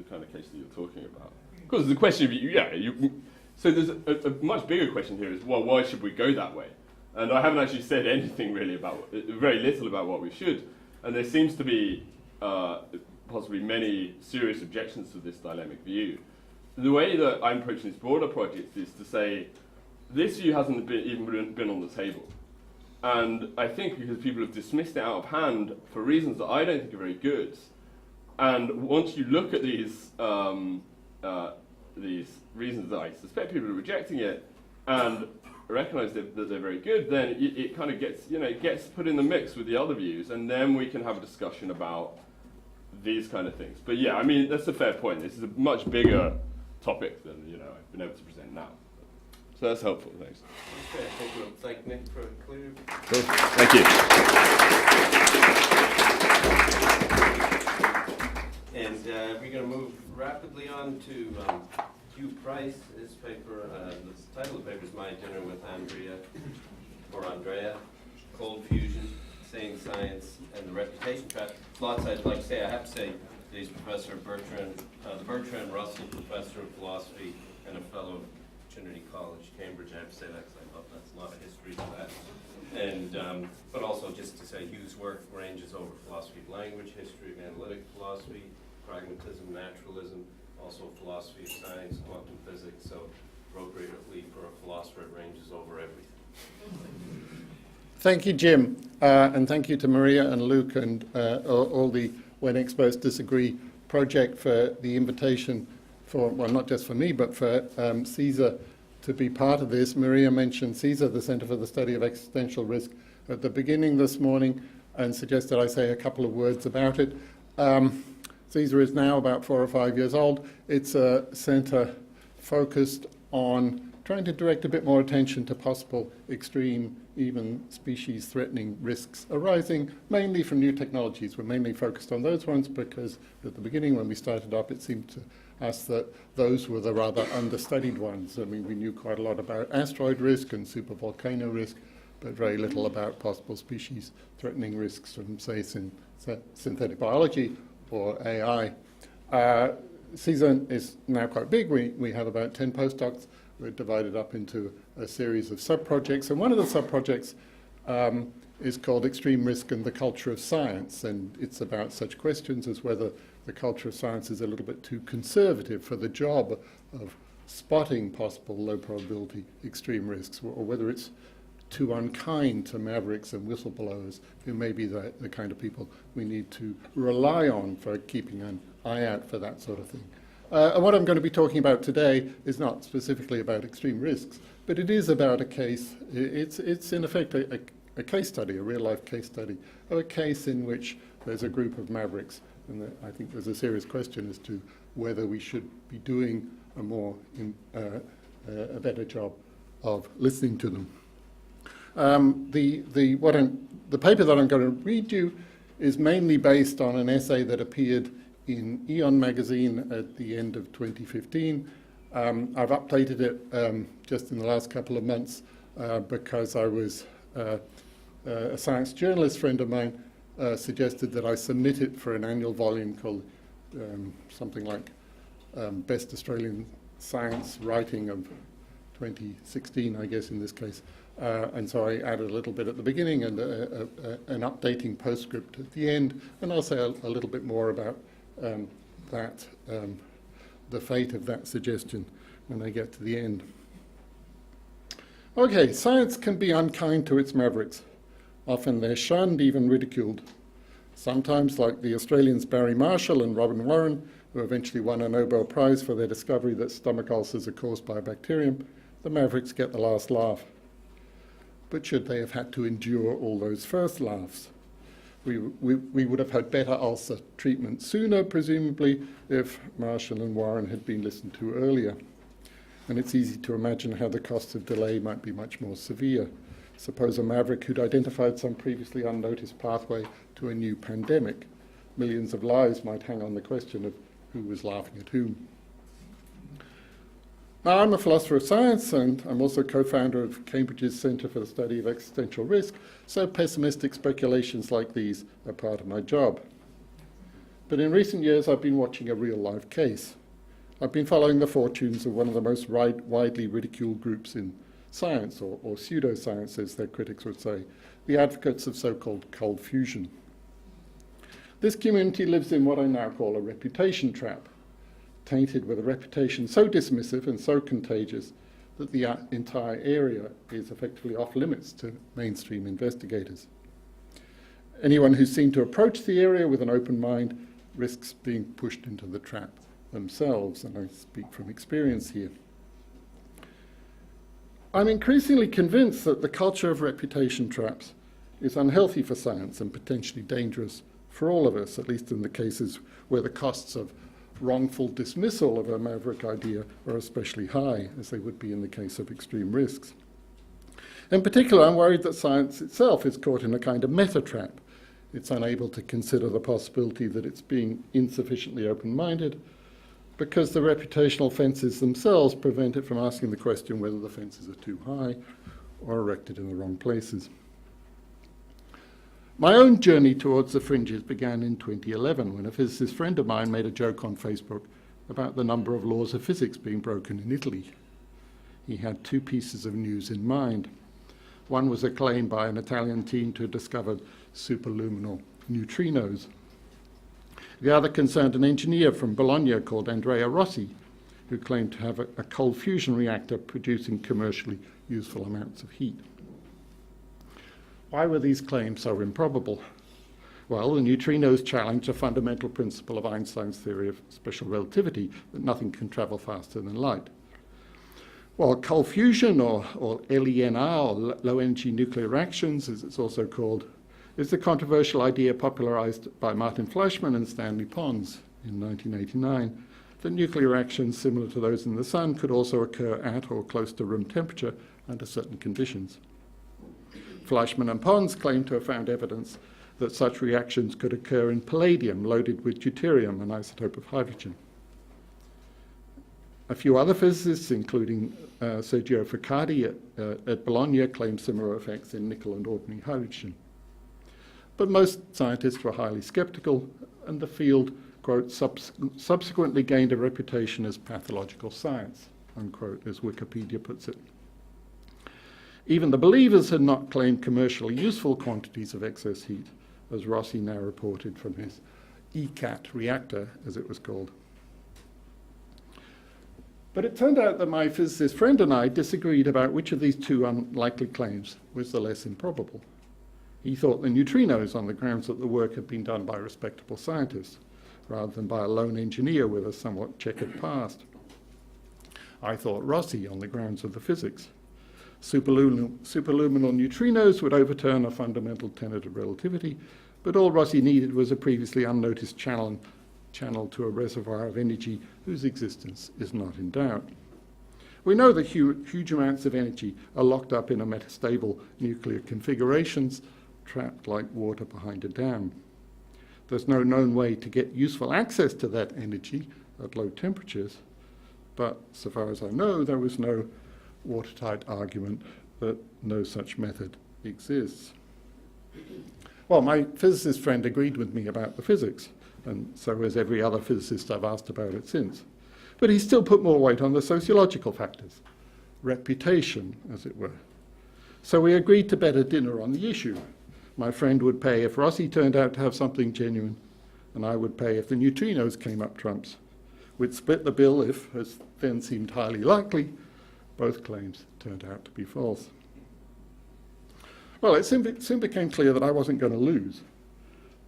kind of case that you're talking about. Because the question of, so there's a much bigger question here is, well, why should we go that way? And I haven't actually said anything really about, very little about what we should. And there seems to be possibly many serious objections to this dilemic view. The way that I'm approaching this broader project is to say, this view hasn't even been on the table. And I think because people have dismissed it out of hand for reasons that I don't think are very good. And once you look at these reasons that I suspect people are rejecting it and recognize that they're very good, then it kind of gets, it gets put in the mix with the other views, and then we can have a discussion about these kind of things. But yeah, I mean, that's a fair point. This is a much bigger topic than, I've been able to present now. So that's helpful, thanks. Okay, I think we'll thank Nick for a clear. Cool. Thank you. And we're going to move rapidly on to Hugh Price. His paper, the title of the paper is My Dinner with Andrea, Cold Fusion, Saying Science, and the Reputation Trap. Lots I'd like to say. I have to say, today's Professor Bertrand, the Bertrand Russell Professor of Philosophy and a Fellow of Trinity College, Cambridge. I have to say that because I thought that's a lot of history to that. And, but also just to say Hugh's work ranges over philosophy of language, history of analytic philosophy, pragmatism, naturalism, also philosophy of science, quantum physics. So appropriately for a philosopher, it ranges over everything. Thank you, Jim. And thank you to Maria and Luke and all the When Experts Disagree project for the invitation for, well, not just for me, but for Cesar to be part of this. Maria mentioned Cesar, the Center for the Study of Existential Risk, at the beginning this morning and suggested I say a couple of words about it. Cesar is now about 4 or 5 years old. It's a center focused on trying to direct a bit more attention to possible extreme, even species-threatening risks arising mainly from new technologies. We're mainly focused on those ones because at the beginning when we started up, it seemed to us that those were the rather understudied ones. I mean, we knew quite a lot about asteroid risk and supervolcano risk, but very little about possible species-threatening risks from, say, synthetic biology or AI. Cesar is now quite big. We have about 10 postdocs. We're divided up into a series of sub-projects, and one of the sub-projects is called Extreme Risk and the Culture of Science, and it's about such questions as whether the culture of science is a little bit too conservative for the job of spotting possible low-probability extreme risks, or whether it's too unkind to mavericks and whistleblowers who may be the kind of people we need to rely on for keeping an eye out for that sort of thing. And what I'm going to be talking about today is not specifically about extreme risks, but it is about a case. It's in effect a case study, a real-life case study, of a case in which there's a group of mavericks, and I think there's a serious question as to whether we should be doing a better job of listening to them. The paper that I'm going to read you is mainly based on an essay that appeared in Eon magazine at the end of 2015. I've updated it just in the last couple of months because I was a science journalist friend of mine suggested that I submit it for an annual volume called something like Best Australian Science Writing of 2016, I guess in this case. And so I added a little bit at the beginning and an updating postscript at the end, and I'll say a little bit more about the fate of that suggestion when I get to the end. Okay, science can be unkind to its mavericks. Often they're shunned, even ridiculed. Sometimes, like the Australians Barry Marshall and Robin Warren, who eventually won a Nobel Prize for their discovery that stomach ulcers are caused by a bacterium, the mavericks get the last laugh. But should they have had to endure all those first laughs? We would have had better ulcer treatment sooner, presumably, if Marshall and Warren had been listened to earlier. And it's easy to imagine how the cost of delay might be much more severe. Suppose a maverick who'd identified some previously unnoticed pathway to a new pandemic. Millions of lives might hang on the question of who was laughing at whom. Now, I'm a philosopher of science, and I'm also co-founder of Cambridge's Centre for the Study of Existential Risk, so pessimistic speculations like these are part of my job. But in recent years, I've been watching a real-life case. I've been following the fortunes of one of the most widely ridiculed groups in science, or pseudoscience, as their critics would say, the advocates of so-called cold fusion. This community lives in what I now call a reputation trap, tainted with a reputation so dismissive and so contagious that the entire area is effectively off limits to mainstream investigators. Anyone who's seen to approach the area with an open mind risks being pushed into the trap themselves, and I speak from experience here. I'm increasingly convinced that the culture of reputation traps is unhealthy for science and potentially dangerous for all of us, at least in the cases where the costs of wrongful dismissal of a maverick idea are especially high, as they would be in the case of extreme risks. In particular, I'm worried that science itself is caught in a kind of meta-trap. It's unable to consider the possibility that it's being insufficiently open-minded because the reputational fences themselves prevent it from asking the question whether the fences are too high or erected in the wrong places. My own journey towards the fringes began in 2011 when a physicist friend of mine made a joke on Facebook about the number of laws of physics being broken in Italy. He had two pieces of news in mind. One was a claim by an Italian team to have discovered superluminal neutrinos. The other concerned an engineer from Bologna called Andrea Rossi, who claimed to have a cold fusion reactor producing commercially useful amounts of heat. Why were these claims so improbable? Well, the neutrinos challenged a fundamental principle of Einstein's theory of special relativity, that nothing can travel faster than light. While cold fusion, or LENR, or low-energy nuclear reactions, as it's also called, is the controversial idea popularized by Martin Fleischmann and Stanley Pons in 1989, that nuclear reactions similar to those in the sun could also occur at or close to room temperature under certain conditions. Fleischmann and Pons claimed to have found evidence that such reactions could occur in palladium loaded with deuterium, an isotope of hydrogen. A few other physicists, including Sergio Ficcardi at Bologna, claimed similar effects in nickel and ordinary hydrogen. But most scientists were highly skeptical, and the field, quote, subsequently gained a reputation as pathological science, unquote, as Wikipedia puts it. Even the believers had not claimed commercially useful quantities of excess heat, as Rossi now reported from his ECAT reactor, as it was called. But it turned out that my physicist friend and I disagreed about which of these two unlikely claims was the less improbable. He thought the neutrinos, on the grounds that the work had been done by respectable scientists, rather than by a lone engineer with a somewhat checkered past. I thought Rossi, on the grounds of the physics. Superluminal neutrinos would overturn a fundamental tenet of relativity, but all Rossi needed was a previously unnoticed channel to a reservoir of energy whose existence is not in doubt. We know that huge amounts of energy are locked up in a metastable nuclear configurations, trapped like water behind a dam. There's no known way to get useful access to that energy at low temperatures, but so far as I know, there was no watertight argument that no such method exists. Well, my physicist friend agreed with me about the physics, and so has every other physicist I've asked about it since. But he still put more weight on the sociological factors, reputation, as it were. So we agreed to bet a dinner on the issue. My friend would pay if Rossi turned out to have something genuine, and I would pay if the neutrinos came up trumps. We'd split the bill if, as then seemed highly likely, both claims turned out to be false. Well, it soon became clear that I wasn't going to lose.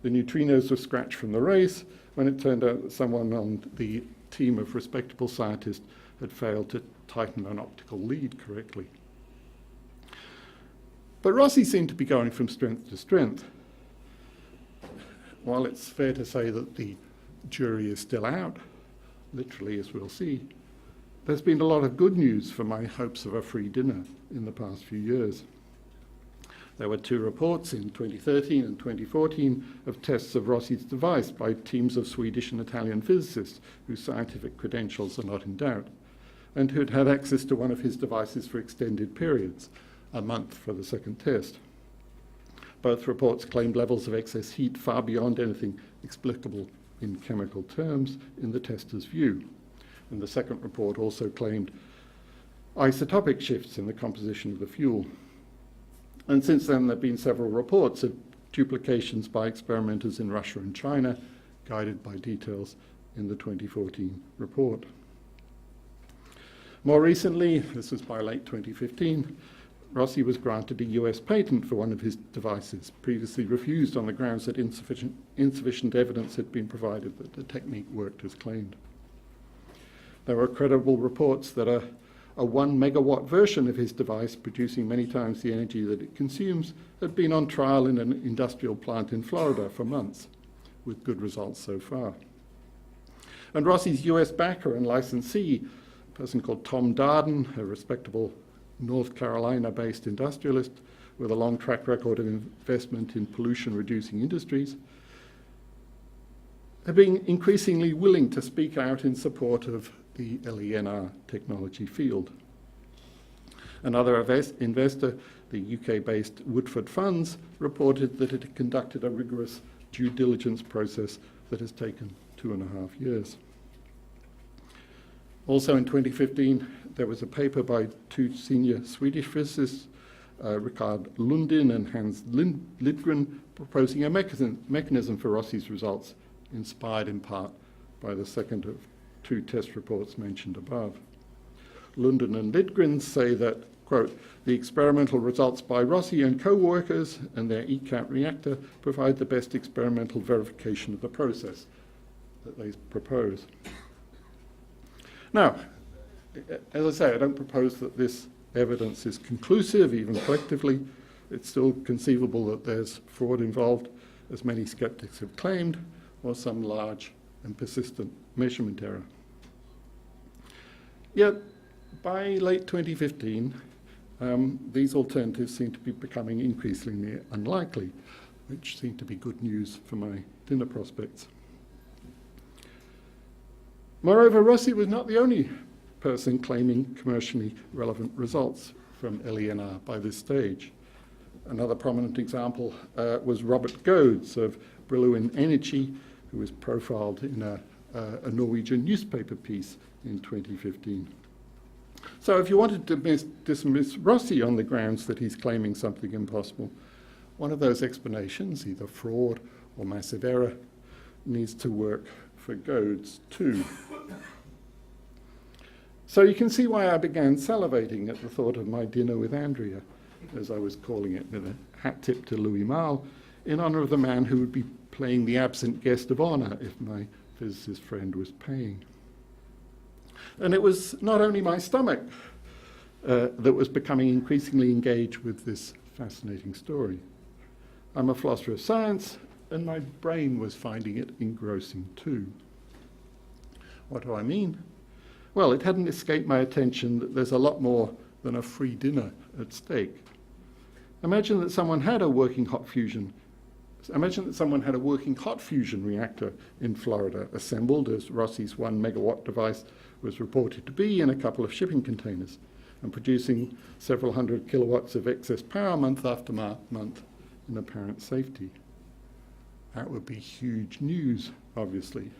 The neutrinos were scratched from the race when it turned out that someone on the team of respectable scientists had failed to tighten an optical lead correctly. But Rossi seemed to be going from strength to strength. While it's fair to say that the jury is still out, literally, as we'll see, there's been a lot of good news for my hopes of a free dinner in the past few years. There were two reports in 2013 and 2014 of tests of Rossi's device by teams of Swedish and Italian physicists whose scientific credentials are not in doubt. and who'd had access to one of his devices for extended periods, a month for the second test. Both reports claimed levels of excess heat far beyond anything explicable in chemical terms in the tester's view. And the second report also claimed isotopic shifts in the composition of the fuel. And since then, there have been several reports of duplications by experimenters in Russia and China, guided by details in the 2014 report. More recently, this was by late 2015, Rossi was granted a US patent for one of his devices, previously refused on the grounds that insufficient evidence had been provided that the technique worked as claimed. There were credible reports that a 1 megawatt version of his device, producing many times the energy that it consumes, had been on trial in an industrial plant in Florida for months, with good results so far. And Rossi's US backer and licensee, a person called Tom Darden, a respectable North Carolina-based industrialist with a long track record of investment in pollution-reducing industries, have been increasingly willing to speak out in support of the LENR technology field. Another investor, the UK-based Woodford Funds, reported that it had conducted a rigorous due diligence process that has taken 2.5 years. Also in 2015, there was a paper by two senior Swedish physicists, Rickard Lundin and Hans Lidgren, proposing a mechanism for Rossi's results, inspired in part by the second of two test reports mentioned above. Lundin and Lidgren say that, quote, the experimental results by Rossi and co-workers and their ECAT reactor provide the best experimental verification of the process that they propose. Now, as I say, I don't propose that this evidence is conclusive, even collectively. It's still conceivable that there's fraud involved, as many skeptics have claimed, or some large and persistent measurement error. Yet, by late 2015, these alternatives seem to be becoming increasingly unlikely, which seemed to be good news for my dinner prospects. Moreover, Rossi was not the only person claiming commercially relevant results from LENR by this stage. Another prominent example was Robert Goads of Brilluin Energy, who was profiled in a Norwegian newspaper piece in 2015. So if you wanted to dismiss Rossi on the grounds that he's claiming something impossible, one of those explanations, either fraud or massive error, needs to work for Goads too. So you can see why I began salivating at the thought of my dinner with Andrea, as I was calling it, with a hat tip to Louis Malle, in honor of the man who would be playing the absent guest of honor if my physicist friend was paying. And it was not only my stomach that was becoming increasingly engaged with this fascinating story. I'm a philosopher of science, and my brain was finding it engrossing too. What do I mean? Well, it hadn't escaped my attention that there's a lot more than a free dinner at stake. Imagine that someone had a working hot fusion reactor in Florida, assembled as Rossi's 1 megawatt device was reported to be in a couple of shipping containers, and producing several hundred kilowatts of excess power month after month in apparent safety. That would be huge news, obviously.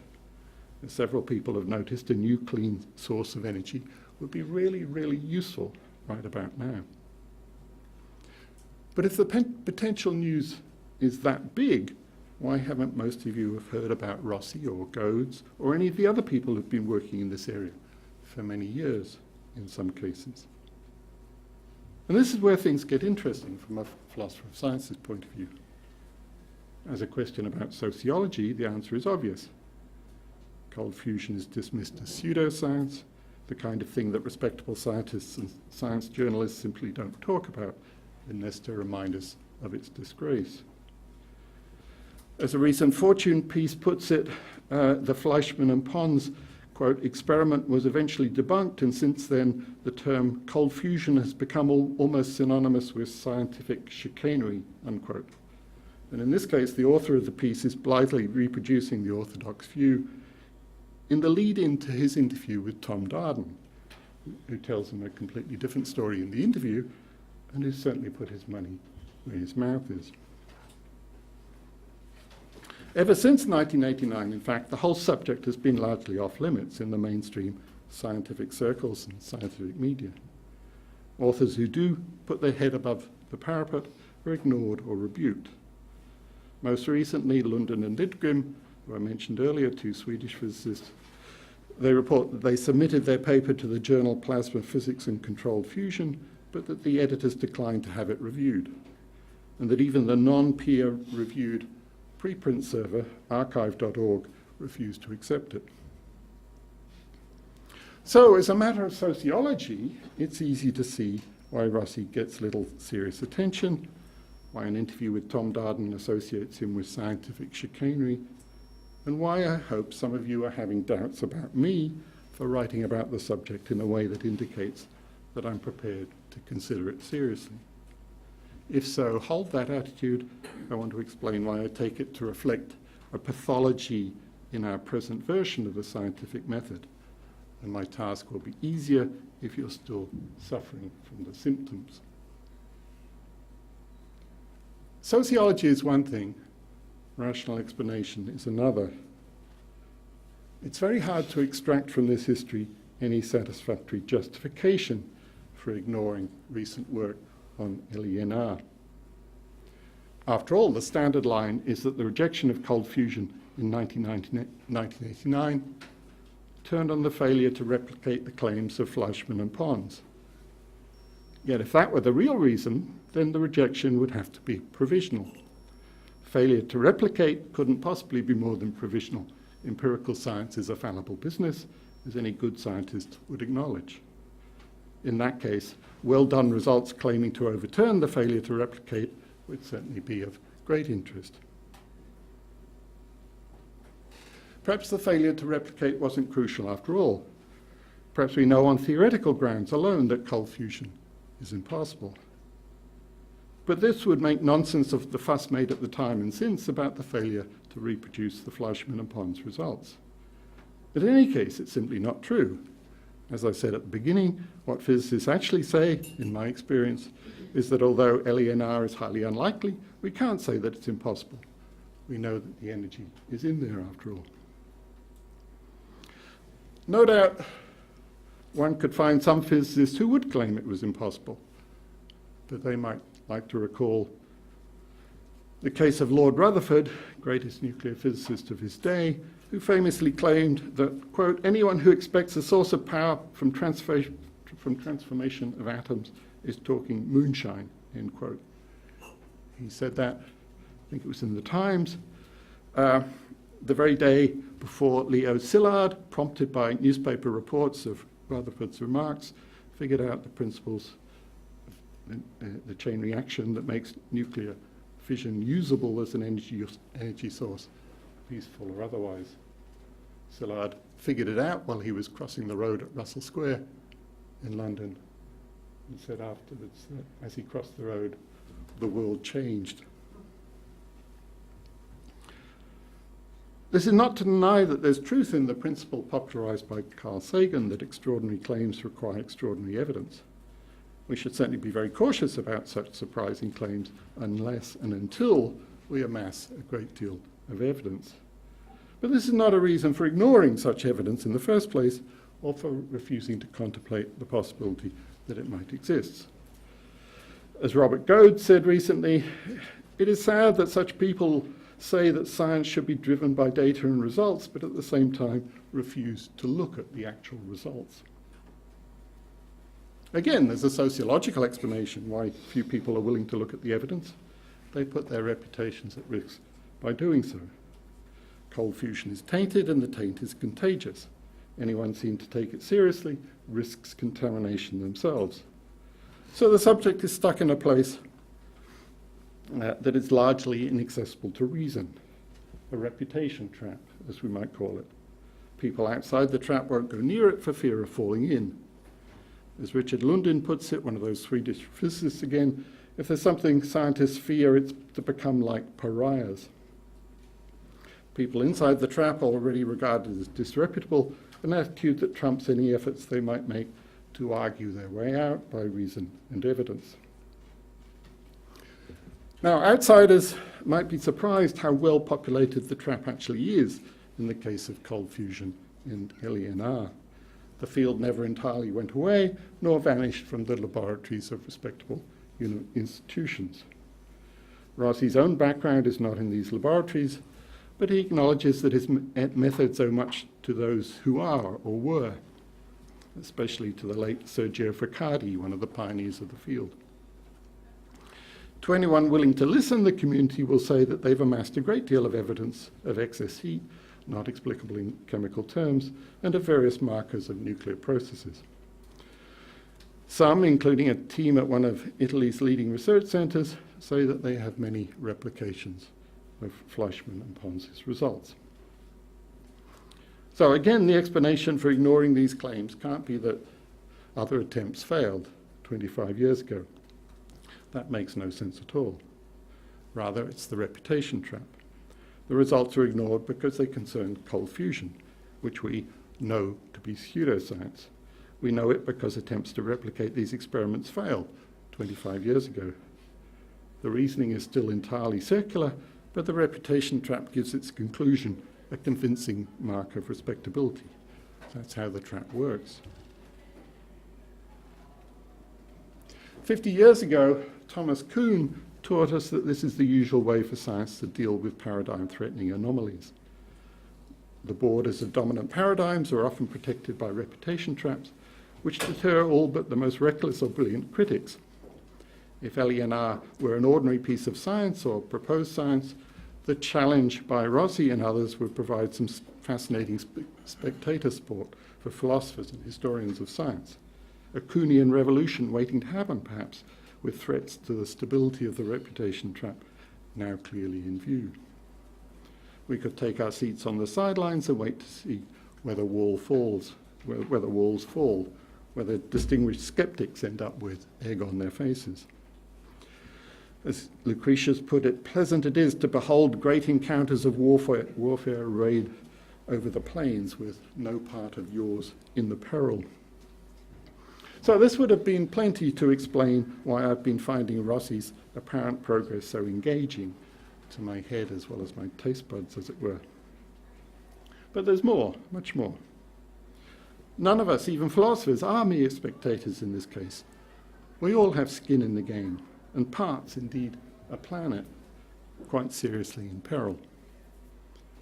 As several people have noticed, a new clean source of energy would be really, really useful right about now. But if the potential news is that big, why haven't most of you have heard about Rossi or Goads or any of the other people who've been working in this area for many years in some cases? And this is where things get interesting from a philosopher of science's point of view. As a question about sociology, the answer is obvious. Cold fusion is dismissed as pseudoscience, the kind of thing that respectable scientists and science journalists simply don't talk about unless to remind us of its disgrace. As a recent Fortune piece puts it, the Fleischmann and Pons, quote, experiment was eventually debunked, and since then the term cold fusion has become almost synonymous with scientific chicanery, unquote. And in this case, the author of the piece is blithely reproducing the orthodox view in the lead-in to his interview with Tom Darden, who tells them a completely different story in the interview, and who's certainly put his money where his mouth is. Ever since 1989, in fact, the whole subject has been largely off limits in the mainstream scientific circles and scientific media. Authors who do put their head above the parapet are ignored or rebuked. Most recently, Lundin and Lidgrim, who I mentioned earlier, two Swedish physicists, they report that they submitted their paper to the journal Plasma Physics and Controlled Fusion, but that the editors declined to have it reviewed, and that even the non-peer-reviewed preprint server, archive.org, refused to accept it. So, as a matter of sociology, it's easy to see why Rossi gets little serious attention, why an interview with Tom Darden associates him with scientific chicanery, and why I hope some of you are having doubts about me for writing about the subject in a way that indicates that I'm prepared to consider it seriously. If so, hold that attitude. I want to explain why I take it to reflect a pathology in our present version of the scientific method. And my task will be easier if you're still suffering from the symptoms. Sociology is one thing, rational explanation is another. It's very hard to extract from this history any satisfactory justification for ignoring recent work on LENR. After all, the standard line is that the rejection of cold fusion in 1989 turned on the failure to replicate the claims of Fleischmann and Pons. Yet if that were the real reason, then the rejection would have to be provisional. Failure to replicate couldn't possibly be more than provisional. Empirical science is a fallible business, as any good scientist would acknowledge. In that case, well-done results claiming to overturn the failure to replicate would certainly be of great interest. Perhaps the failure to replicate wasn't crucial after all. Perhaps we know on theoretical grounds alone that cold fusion is impossible. But this would make nonsense of the fuss made at the time and since about the failure to reproduce the Fleischmann and Pons results. In any case, it's simply not true. As I said at the beginning, what physicists actually say, in my experience, is that although LENR is highly unlikely, we can't say that it's impossible. We know that the energy is in there after all. No doubt one could find some physicists who would claim it was impossible, but they might like to recall the case of Lord Rutherford, greatest nuclear physicist of his day, who famously claimed that, quote, anyone who expects a source of power from transformation of atoms is talking moonshine, end quote. He said that, I think it was in the Times, the very day before Leo Szilard, prompted by newspaper reports of Rutherford's remarks, figured out the principles of the chain reaction that makes nuclear fission usable as an energy source, peaceful or otherwise. Szilard figured it out while he was crossing the road at Russell Square in London, and said afterwards that as he crossed the road, the world changed. This is not to deny that there's truth in the principle popularized by Carl Sagan that extraordinary claims require extraordinary evidence. We should certainly be very cautious about such surprising claims unless and until we amass a great deal of evidence. But this is not a reason for ignoring such evidence in the first place or for refusing to contemplate the possibility that it might exist. As Robert Goad said recently, it is sad that such people say that science should be driven by data and results, but at the same time refuse to look at the actual results. Again, there's a sociological explanation why few people are willing to look at the evidence. They put their reputations at risk by doing so. Cold fusion is tainted and the taint is contagious. Anyone seen to take it seriously risks contamination themselves. So the subject is stuck in a place that is largely inaccessible to reason, a reputation trap, as we might call it. People outside the trap won't go near it for fear of falling in. As Richard Lundin puts it, one of those Swedish physicists again, if there's something scientists fear, it's to become like pariahs. People inside the trap are already regarded as disreputable, an attitude that trumps any efforts they might make to argue their way out by reason and evidence. Now, outsiders might be surprised how well populated the trap actually is in the case of cold fusion and LENR. The field never entirely went away, nor vanished from the laboratories of respectable institutions. Rossi's own background is not in these laboratories, but he acknowledges that his methods owe much to those who are or were, especially to the late Sergio Friccardi, one of the pioneers of the field. To anyone willing to listen, the community will say that they've amassed a great deal of evidence of excess heat, not explicable in chemical terms, and of various markers of nuclear processes. Some, including a team at one of Italy's leading research centres, say that they have many replications of Fleischmann and Pons's results. So again, the explanation for ignoring these claims can't be that other attempts failed 25 years ago. That makes no sense at all. Rather, it's the reputation trap. The results are ignored because they concern cold fusion, which we know to be pseudoscience. We know it because attempts to replicate these experiments failed 25 years ago. The reasoning is still entirely circular, but the reputation trap gives its conclusion a convincing mark of respectability. That's how the trap works. 50 years ago, Thomas Kuhn taught us that this is the usual way for science to deal with paradigm-threatening anomalies. The borders of dominant paradigms are often protected by reputation traps, which deter all but the most reckless or brilliant critics. If LENR were an ordinary piece of science or proposed science, the challenge by Rossi and others would provide some fascinating spectator sport for philosophers and historians of science. A Kuhnian revolution waiting to happen, perhaps, with threats to the stability of the reputation trap now clearly in view. We could take our seats on the sidelines and wait to see whether walls fall, whether distinguished skeptics end up with egg on their faces. As Lucretius put it, pleasant it is to behold great encounters of warfare arrayed over the plains with no part of yours in the peril. So this would have been plenty to explain why I've been finding Rossi's apparent progress so engaging to my head as well as my taste buds, as it were. But there's more, much more. None of us, even philosophers, are mere spectators in this case. We all have skin in the game, and parts, indeed, a planet, quite seriously in peril.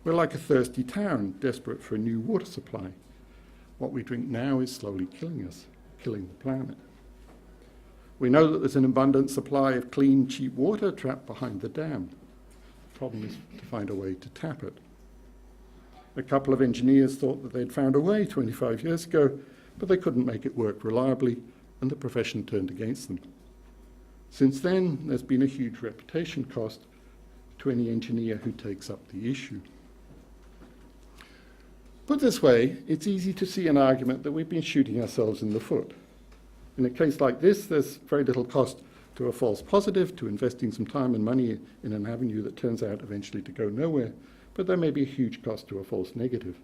We're like a thirsty town, desperate for a new water supply. What we drink now is slowly killing us, killing the planet. We know that there's an abundant supply of clean, cheap water trapped behind the dam. The problem is to find a way to tap it. A couple of engineers thought that they'd found a way 25 years ago, but they couldn't make it work reliably, and the profession turned against them. Since then, there's been a huge reputation cost to any engineer who takes up the issue. Put this way, it's easy to see an argument that we've been shooting ourselves in the foot. In a case like this, there's very little cost to a false positive, to investing some time and money in an avenue that turns out eventually to go nowhere, but there may be a huge cost to a false negative.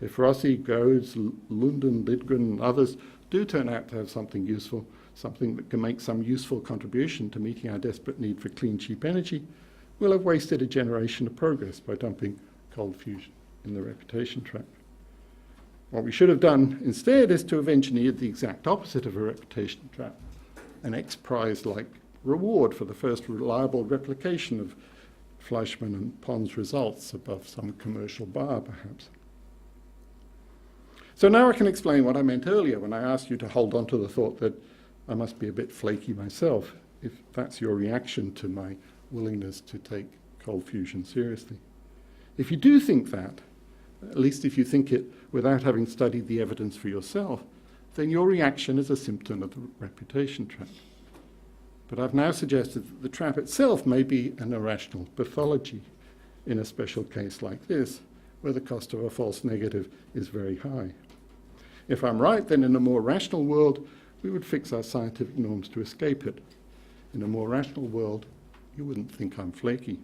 If Rossi, Godes, Lundin, Lidgren, and others do turn out to have something useful, something that can make some useful contribution to meeting our desperate need for clean, cheap energy, we'll have wasted a generation of progress by dumping cold fusion in the reputation trap. What we should have done instead is to have engineered the exact opposite of a reputation trap, an X-Prize-like reward for the first reliable replication of Fleischmann and Pons results above some commercial bar, perhaps. So now I can explain what I meant earlier when I asked you to hold on to the thought that I must be a bit flaky myself, if that's your reaction to my willingness to take cold fusion seriously. If you do think that, at least if you think it without having studied the evidence for yourself, then your reaction is a symptom of the reputation trap. But I've now suggested that the trap itself may be an irrational pathology in a special case like this, where the cost of a false negative is very high. If I'm right, then in a more rational world, we would fix our scientific norms to escape it. In a more rational world, you wouldn't think I'm flaky.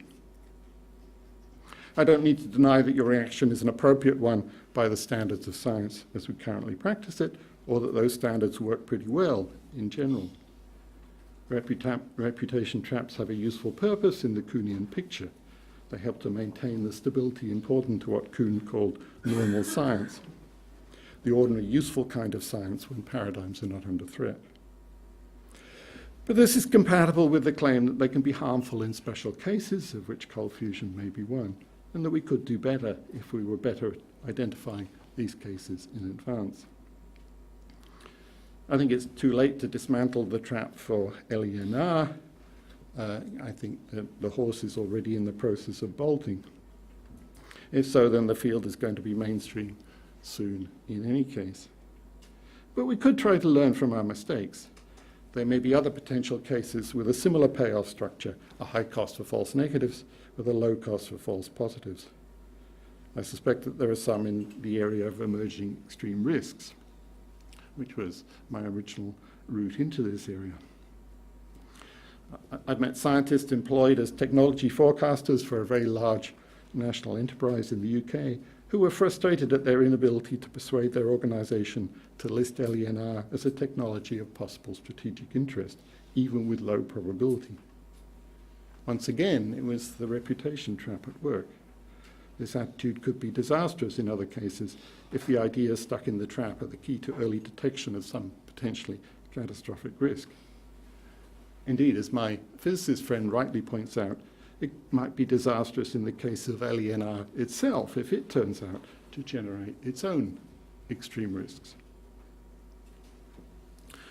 I don't need to deny that your reaction is an appropriate one by the standards of science as we currently practice it, or that those standards work pretty well in general. Reputation traps have a useful purpose in the Kuhnian picture. They help to maintain the stability important to what Kuhn called normal science, the ordinary useful kind of science when paradigms are not under threat. But this is compatible with the claim that they can be harmful in special cases, of which cold fusion may be one, and that we could do better if we were better at identifying these cases in advance. I think it's too late to dismantle the trap for LENR. I think that the horse is already in the process of bolting. If so, then the field is going to be mainstream soon in any case. But we could try to learn from our mistakes. There may be other potential cases with a similar payoff structure, a high cost for false negatives with a low cost for false positives. I suspect that there are some in the area of emerging extreme risks, which was my original route into this area. I've met scientists employed as technology forecasters for a very large national enterprise in the UK who were frustrated at their inability to persuade their organisation to list LENR as a technology of possible strategic interest, even with low probability. Once again, it was the reputation trap at work. This attitude could be disastrous in other cases if the ideas stuck in the trap are the key to early detection of some potentially catastrophic risk. Indeed, as my physicist friend rightly points out, it might be disastrous in the case of LENR itself if it turns out to generate its own extreme risks.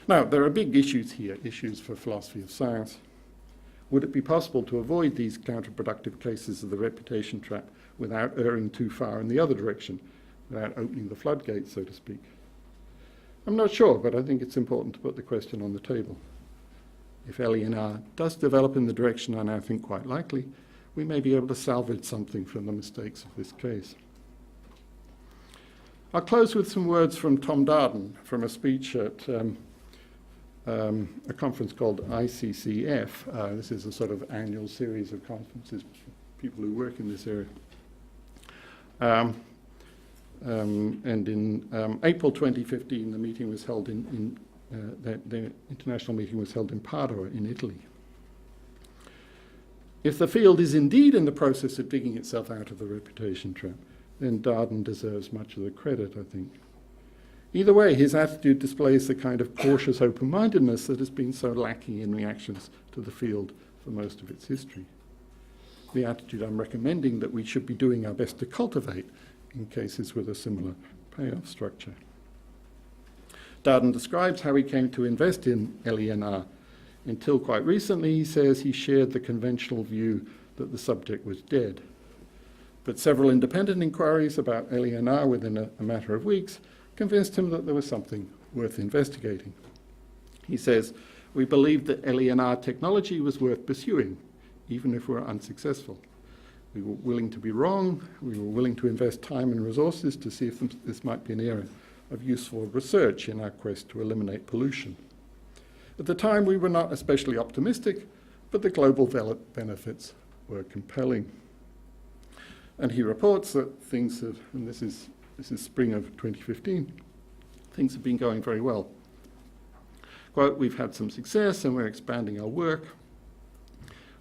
Now, there are big issues here, issues for philosophy of science. Would it be possible to avoid these counterproductive cases of the reputation trap without erring too far in the other direction, without opening the floodgates, so to speak? I'm not sure, but I think it's important to put the question on the table. If LENR does develop in the direction I now think quite likely, we may be able to salvage something from the mistakes of this case. I'll close with some words from Tom Darden from a speech at a conference called ICCF. This is a sort of annual series of conferences for people who work in this area. And in April 2015, the meeting was held the international meeting was held in Padua in Italy. If the field is indeed in the process of digging itself out of the reputation trap, then Darden deserves much of the credit, I think. Either way, his attitude displays the kind of cautious open-mindedness that has been so lacking in reactions to the field for most of its history. The attitude I'm recommending that we should be doing our best to cultivate in cases with a similar payoff structure. Darden describes how he came to invest in LENR. Until quite recently, he says he shared the conventional view that the subject was dead. But several independent inquiries about LENR within a matter of weeks convinced him that there was something worth investigating. He says, "We believed that LENR technology was worth pursuing, even if we were unsuccessful. We were willing to be wrong. We were willing to invest time and resources to see if this might be an area of useful research in our quest to eliminate pollution. At the time, we were not especially optimistic, but the global benefits were compelling." And he reports that things have, and this is spring of 2015, things have been going very well. Quote, "We've had some success and we're expanding our work.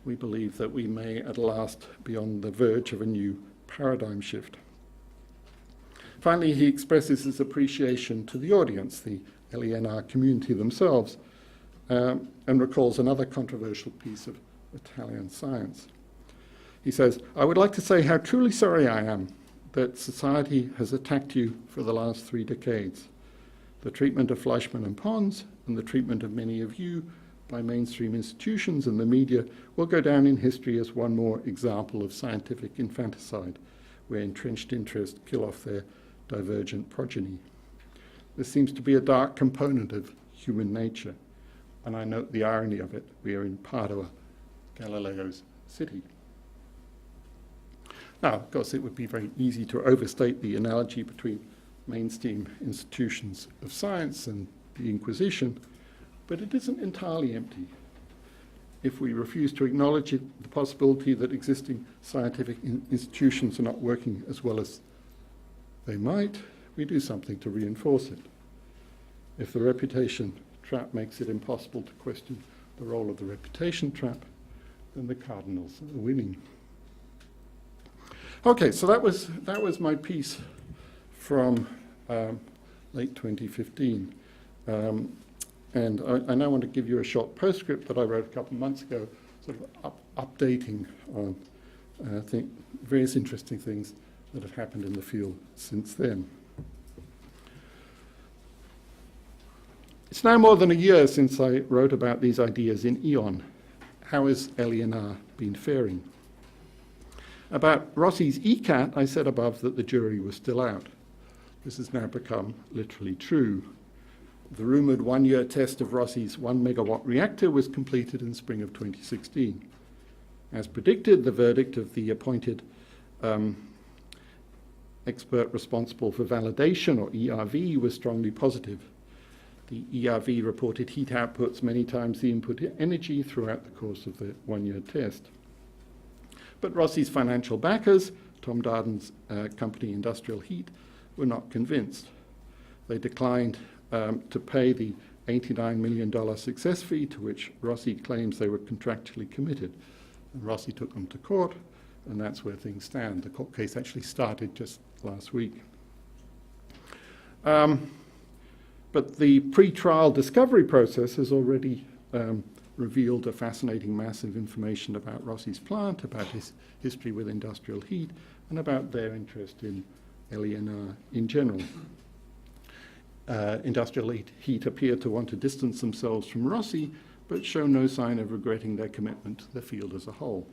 We believe that we may at last be on the verge of a new paradigm shift." Finally, he expresses his appreciation to the audience, the LENR community themselves, and recalls another controversial piece of Italian science. He says, "I would like to say how truly sorry I am that society has attacked you for the last 3 decades. The treatment of Fleischmann and Pons and the treatment of many of you by mainstream institutions and the media will go down in history as one more example of scientific infanticide, where entrenched interests kill off their divergent progeny. This seems to be a dark component of human nature, and I note the irony of it. We are in Padua, Galileo's city." Now, of course, it would be very easy to overstate the analogy between mainstream institutions of science and the Inquisition, but it isn't entirely empty. If we refuse to acknowledge the possibility that existing scientific institutions are not working as well as they might, we do something to reinforce it. If the reputation trap makes it impossible to question the role of the reputation trap, then the Cardinals are winning. Okay, so that was my piece from late 2015. And I now want to give you a short postscript that I wrote a couple of months ago, sort of updating on, I think, various interesting things that have happened in the field since then. It's now more than a year since I wrote about these ideas in Eon. How has LENR been faring? About Rossi's ECAT, I said above that the jury was still out. This has now become literally true. The rumoured one-year test of Rossi's 1 megawatt reactor was completed in spring of 2016. As predicted, the verdict of the appointed expert responsible for validation, or ERV, was strongly positive. The ERV reported heat outputs many times the input energy throughout the course of the one-year test. But Rossi's financial backers, Tom Darden's company Industrial Heat, were not convinced. They declined to pay the $89 million success fee to which Rossi claims they were contractually committed. And Rossi took them to court, and that's where things stand. The court case actually started just last week. But the pre-trial discovery process has already revealed a fascinating mass of information about Rossi's plant, about his history with Industrial Heat, and about their interest in LENR in general. Industrial Heat appear to want to distance themselves from Rossi, but show no sign of regretting their commitment to the field as a whole.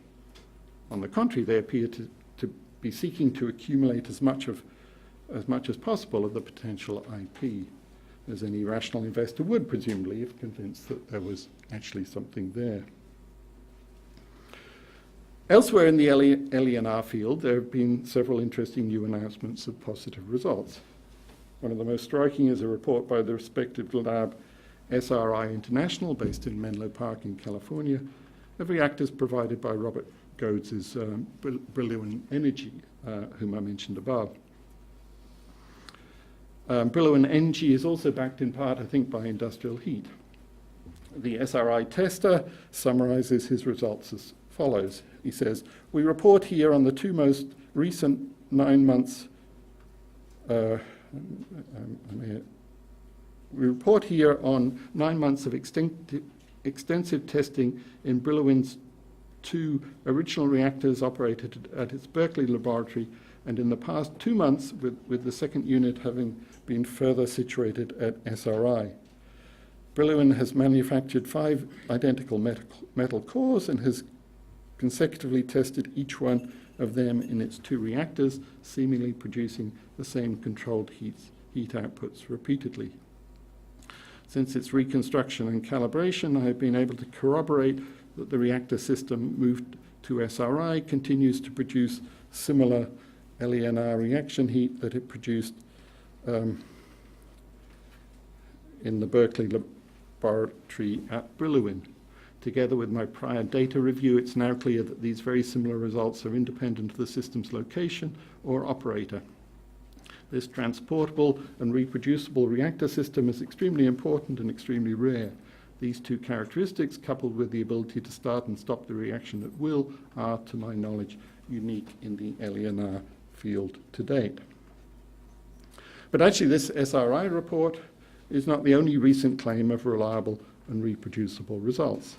On the contrary, they appear to be seeking to accumulate as much as possible of the potential IP, as any rational investor would, presumably, if convinced that there was actually something there. Elsewhere in the LENR field, there have been several interesting new announcements of positive results. One of the most striking is a report by the respective lab SRI International, based in Menlo Park in California, of reactors provided by Robert Goads' Brillouin Energy, whom I mentioned above. Brillouin Energy is also backed in part, I think, by Industrial Heat. The SRI tester summarizes his results as follows. He says, we report here on the two most recent 9 months we report here on 9 months of extensive testing in Brillouin's 2 original reactors operated at its Berkeley laboratory, and in the past 2 months with the second unit having been further situated at SRI. Brillouin has manufactured 5 identical metal cores and has consecutively tested each one of them in its 2 reactors, seemingly producing the same controlled heat outputs repeatedly. Since its reconstruction and calibration, I have been able to corroborate that the reactor system moved to SRI continues to produce similar LENR reaction heat that it produced in the Berkeley laboratory at Brillouin. Together with my prior data review, it's now clear that these very similar results are independent of the system's location or operator. This transportable and reproducible reactor system is extremely important and extremely rare. These 2 characteristics, coupled with the ability to start and stop the reaction at will, are, to my knowledge, unique in the LENR field to date. But actually, this SRI report is not the only recent claim of reliable and reproducible results.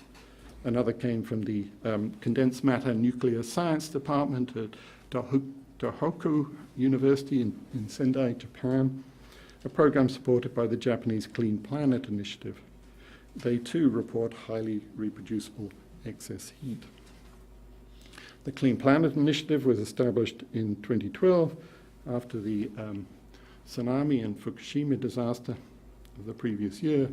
Another came from the Condensed Matter Nuclear Science Department at Tohoku University in Sendai, Japan, a program supported by the Japanese Clean Planet Initiative. They too report highly reproducible excess heat. The Clean Planet Initiative was established in 2012 after the tsunami and Fukushima disaster of the previous year.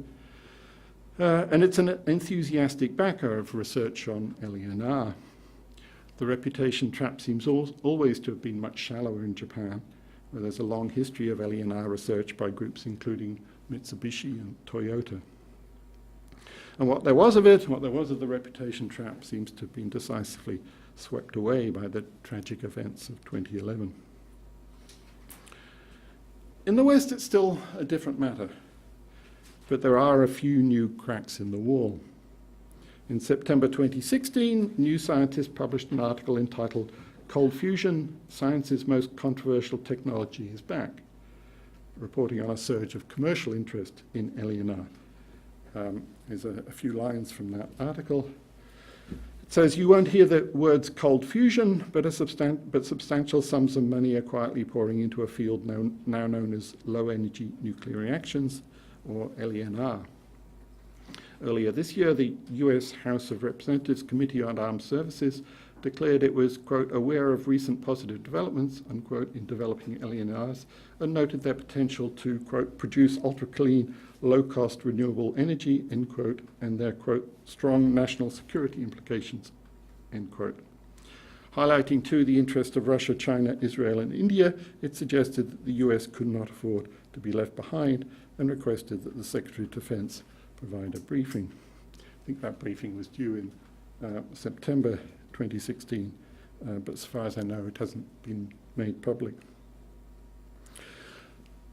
And it's an enthusiastic backer of research on LENR. The reputation trap seems always to have been much shallower in Japan, where there's a long history of LENR research by groups including Mitsubishi and Toyota. And what there was of it, what there was of the reputation trap, seems to have been decisively swept away by the tragic events of 2011. In the West, it's still a different matter. but there are a few new cracks in the wall. In September 2016, New Scientist published an article entitled "Cold Fusion, Science's Most Controversial Technology is Back," reporting on a surge of commercial interest in LENR. Here's a few lines from that article. It says, "You won't hear the words cold fusion, but substantial sums of money are quietly pouring into a field now known as low-energy nuclear reactions, or LENR. Earlier this year, the US House of Representatives Committee on Armed Services declared it was, quote, aware of recent positive developments, unquote, in developing LENRs, and noted their potential to, quote, produce ultra-clean, low-cost renewable energy, end quote, and their, quote, strong national security implications, end quote. Highlighting, too, the interest of Russia, China, Israel, and India, it suggested that the US could not afford to be left behind and requested that the Secretary of Defense provide a briefing. I think that briefing was due in September 2016, but as far as I know, it hasn't been made public.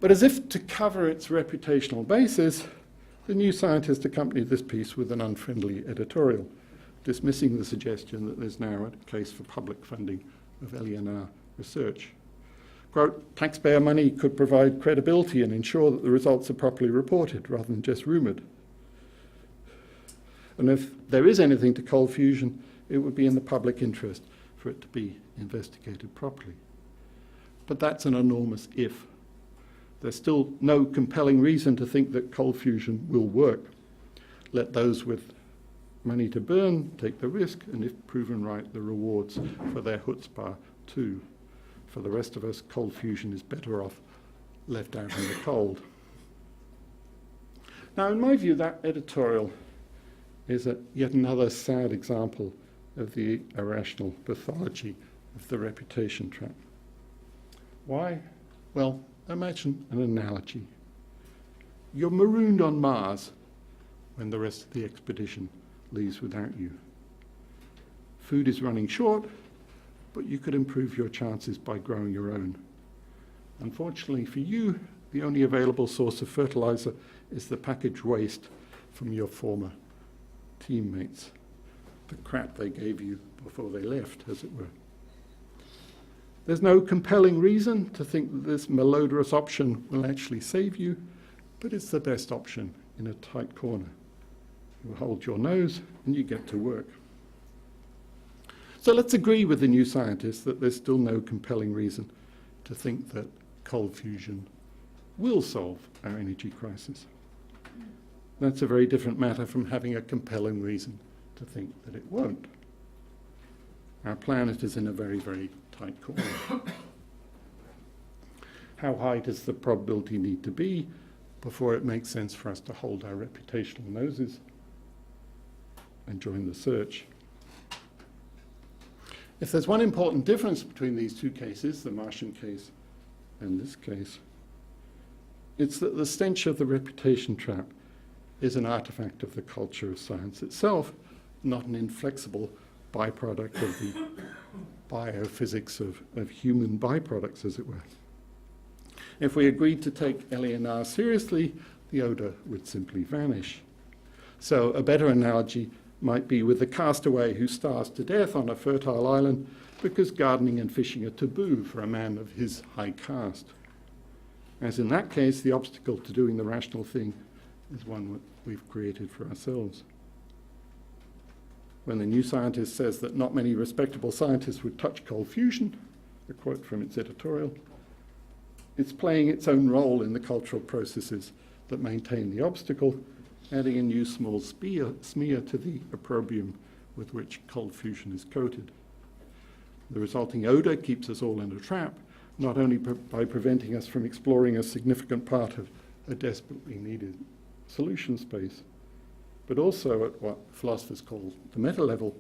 But as if to cover its reputational basis, the New Scientist accompanied this piece with an unfriendly editorial, dismissing the suggestion that there's now a case for public funding of LENR research. Quote, taxpayer money could provide credibility and ensure that the results are properly reported rather than just rumoured. And if there is anything to cold fusion, it would be in the public interest for it to be investigated properly. But that's an enormous if. There's still no compelling reason to think that cold fusion will work. Let those with money to burn take the risk, and if proven right, the rewards for their chutzpah too. For the rest of us, cold fusion is better off left out in the cold. Now, in my view, that editorial is yet another sad example of the irrational pathology of the reputation trap. Why? Well, imagine an analogy. You're marooned on Mars when the rest of the expedition leaves without you. Food is running short, but you could improve your chances by growing your own. Unfortunately for you, the only available source of fertilizer is the packaged waste from your former teammates, the crap they gave you before they left, as it were. There's no compelling reason to think that this malodorous option will actually save you, but it's the best option in a tight corner. You hold your nose and you get to work. So let's agree with the New Scientist that there's still no compelling reason to think that cold fusion will solve our energy crisis. That's a very different matter from having a compelling reason to think that it won't. Our planet is in a very, very tight corner. How high does the probability need to be before it makes sense for us to hold our reputational noses and join the search? If there's one important difference between these two cases, the Martian case and this case, it's that the stench of the reputation trap is an artifact of the culture of science itself, not an inflexible byproduct of the biophysics of human byproducts, as it were. If we agreed to take LENR seriously, the odour would simply vanish. So a better analogy might be with the castaway who starves to death on a fertile island because gardening and fishing are taboo for a man of his high caste. As in that case, the obstacle to doing the rational thing is one we've created for ourselves. When the New Scientist says that not many respectable scientists would touch cold fusion, a quote from its editorial, it's playing its own role in the cultural processes that maintain the obstacle, adding a new small smear to the opprobrium with which cold fusion is coated. The resulting odour keeps us all in a trap, not only by preventing us from exploring a significant part of a desperately needed solution space, but also at what philosophers call the meta level,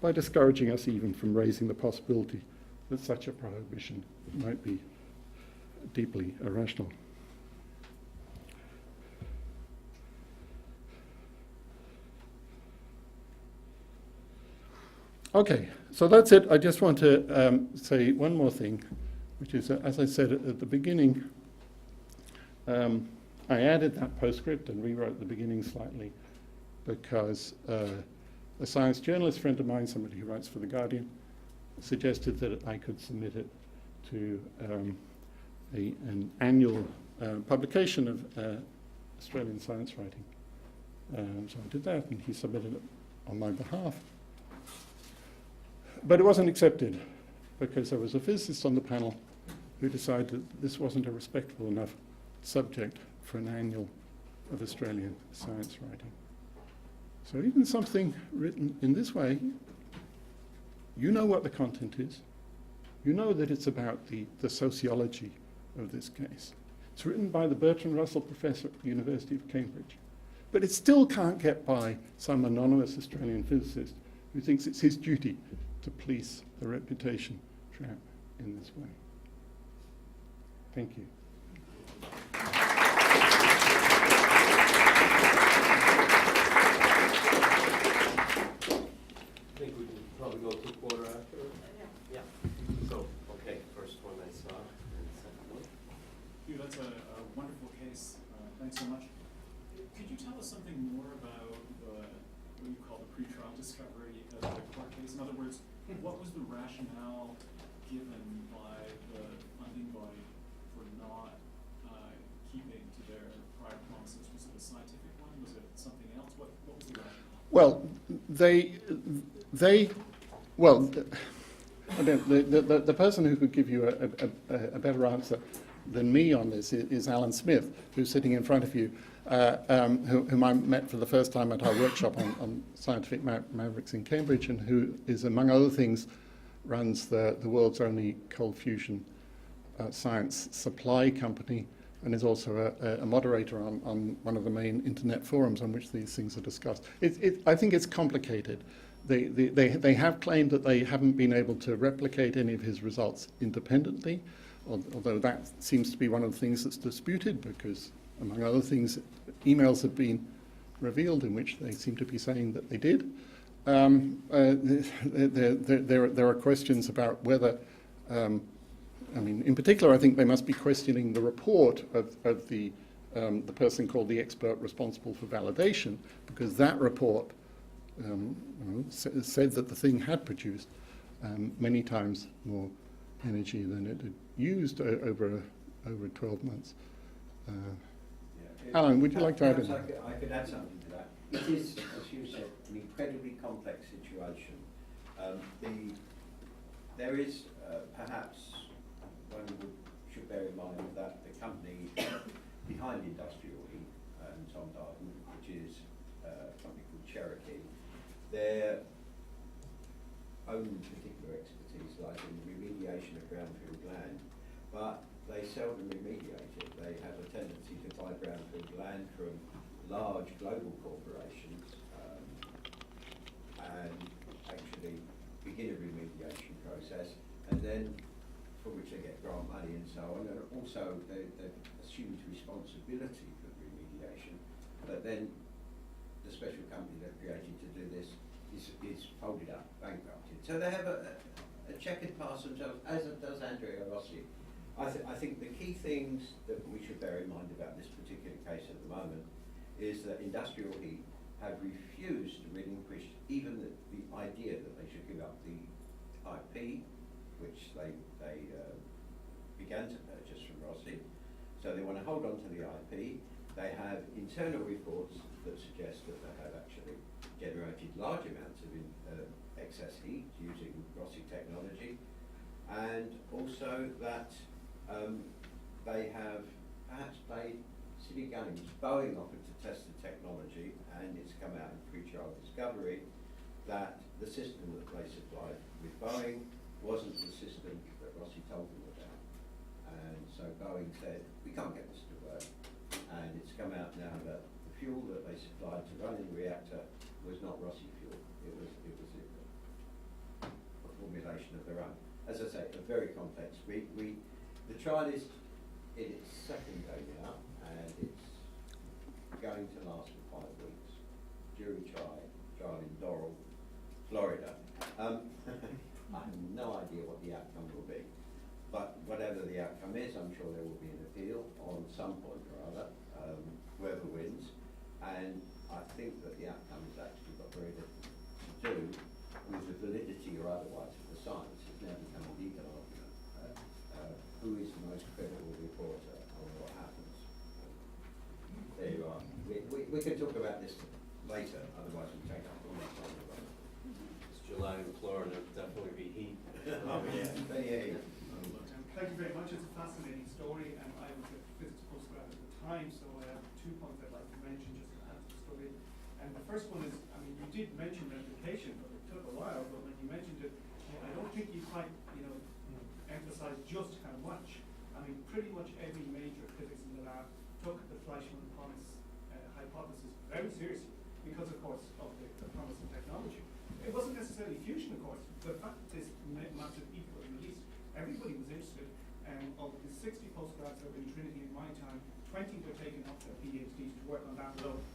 by discouraging us even from raising the possibility that such a prohibition might be deeply irrational. Okay, so that's it. I just want to say one more thing, which is, as I said at the beginning, I added that postscript and rewrote the beginning slightly because a science journalist friend of mine, somebody who writes for The Guardian, suggested that I could submit it to an annual publication of Australian science writing. So I did that, and he submitted it on my behalf. But it wasn't accepted because there was a physicist on the panel who decided that this wasn't a respectable enough subject for an annual of Australian science writing. So even something written in this way, you know what the content is. You know that it's about the sociology of this case. It's written by the Bertrand Russell Professor at the University of Cambridge. But it still can't get by some anonymous Australian physicist who thinks it's his duty to police the reputation trap in this way. Thank you. I think we can probably go to quarter after. Yeah. So, okay, first one I saw, and the second one. Hugh, that's a wonderful case. Thanks so much. Could you tell us something more about what you call the pretrial discovery of the court case? In other words, what was the rationale given by the funding body for not keeping to their prior promises? Was it a scientific one? Was it something else? What was the rationale? Well, the person who could give you a better answer than me on this is Alan Smith, who's sitting in front of you, whom I met for the first time at our workshop on scientific mavericks in Cambridge, and who is, among other things, runs the world's only cold fusion science supply company, and is also a moderator on one of the main internet forums on which these things are discussed. I think it's complicated. They have claimed that they haven't been able to replicate any of his results independently, although that seems to be one of the things that's disputed, because, among other things, emails have been revealed in which they seem to be saying that they did. There are questions about whether, in particular, I think they must be questioning the report of the person called the expert responsible for validation, because that report said that the thing had produced many times more energy than it had used over 12 months. Alan, would you like to add anything? I could add something to that. It is, as you said, an incredibly complex situation. There is perhaps one should bear in mind that the company behind Industrial Heat and Tom Darden, which is a company called Cherokee, their own particular expertise lies in the remediation of brownfield land, but they seldom remediate it. They have a tendency to buy brownfield land from large global corporations and actually begin a remediation process, and then for which they get grant money and so on, and also they've assumed responsibility for remediation, but then the special company they've created to do this is folded up, bankrupted. So they have a checkered past themselves, as does Andrea Rossi. I think the key things that we should bear in mind about this particular case at the moment is that Industrial Heat have refused to relinquish even the idea that they should give up the IP, which they began to purchase from Rossi. So they want to hold on to the IP. They have internal reports that suggest that they have actually generated large amounts of excess heat using Rossi technology, and also that they have perhaps played silly games. Boeing offered to test the technology, and it's come out in pre-trial discovery that the system that they supplied with Boeing wasn't the system that Rossi told them about. And so Boeing said, we can't get this to work. And it's come out now that the fuel that they supplied to run in the reactor was not Rossi fuel. It was a formulation of their own. As I say, a very complex. The trial is in its second day now, and it's going to last for 5 weeks. Jury trial in Doral, Florida. I have no idea what the outcome will be, but whatever the outcome is, I'm sure there will be an appeal on some point or other. whoever wins. And I think that the outcome has actually got very little to do with the validity or otherwise of the science. It's now become a legal argument. Who is the most credible reporter on what happens? There you are. We can talk about this later, otherwise we'll take up all that time. It's July in Florida, there'll definitely be heat. Oh, yeah. Yeah. Thank you very much. It's a fascinating story, and I was a physics postgrad at the time, so I have 2 points I'd like to mention just to add to the story. And the first one is, I mean, you did mention replication, but it took a while, but when you mentioned it, I don't think you quite, emphasized just how much. I mean, pretty much every major physics in the lab took the Fleischmann-Pons hypothesis very seriously, because, of course, of the promise of technology. It wasn't necessarily fusion, of course. The fact that this massive equal release, everybody was interested. Of the 60 postgrads that were in Trinity in my time, 20 were taken up their PhDs to work on that alone,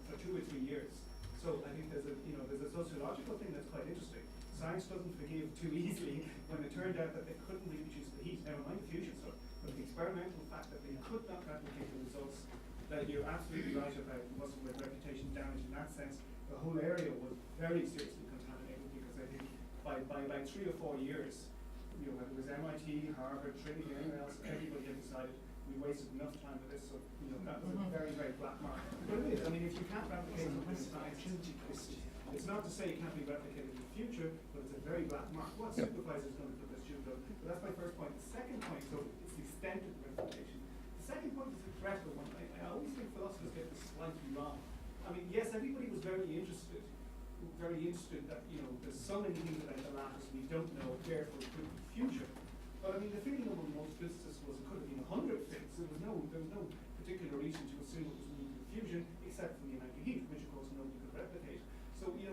for 2 or 3 years. So I think there's a sociological thing that's quite interesting. Science doesn't forgive too easily when it turned out that they couldn't reproduce the heat, never mind the fusion stuff, but the experimental fact that they could not replicate the results, that you're absolutely right about muscle with reputation damage in that sense. The whole area was very seriously contaminated, because I think by about 3 or 4 years, whether it was MIT, Harvard, Trinity, anyone else, everybody had decided we wasted enough time with this, so that was a very, very black mark. But it is, I mean, if you can't replicate something in science, it's not to say it can't be replicated in the future, but it's a very black mark. What supervisor is going to put this student up? So that's my first point. The second point, so it's the extent of the replication. The second point is a theoretical one. I always think philosophers get this slightly wrong. I mean, yes, everybody was very interested that, there's so many things about the lattice we don't know, therefore it could be future. But I mean, the feeling among most physicists was it could have been 100 things. There was no particular reason to assume it was nuclear fusion, except for the amount of heat, which of course nobody could replicate. So, the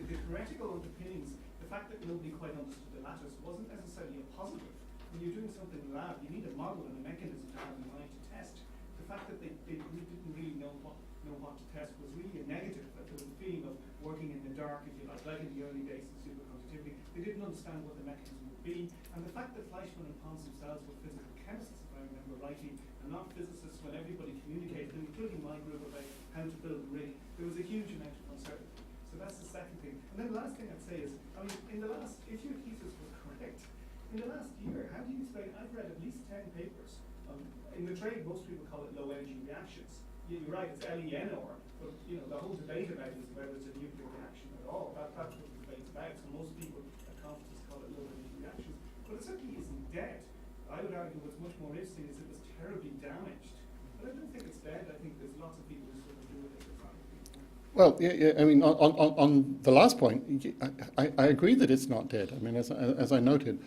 theoretical underpinnings, the fact that nobody quite understood the lattice wasn't necessarily a positive. When you're doing something in the lab, you need a model and a mechanism to have in mind to test. The fact that they didn't really know what to test was really a negative. That there was a feeling of working in the dark, if you like in the early days of superconductivity. They didn't understand what the mechanism would be. And the fact that Fleischmann and Pons themselves were physical chemists, if I remember rightly, and not physicists, when everybody communicated, including my group, about how to build a rig, there was a huge amount of uncertainty. So that's the second thing. And then the last thing I'd say is, I mean, if your thesis was correct, in the last year, how do you explain, I've read at least 10 papers. In the trade, most people call it low energy reactions. You're right, it's LENR, but the whole debate about it is whether it's a nuclear reaction at all. That's what the debate's about. So most people at conferences call it low energy reactions. But it certainly isn't dead. I would argue what's much more interesting is it was terribly damaged. But I don't think it's dead. I think there's lots of people who sort of do with it. Well, yeah, I mean, on the last point, I agree that it's not dead. I mean, as I noted,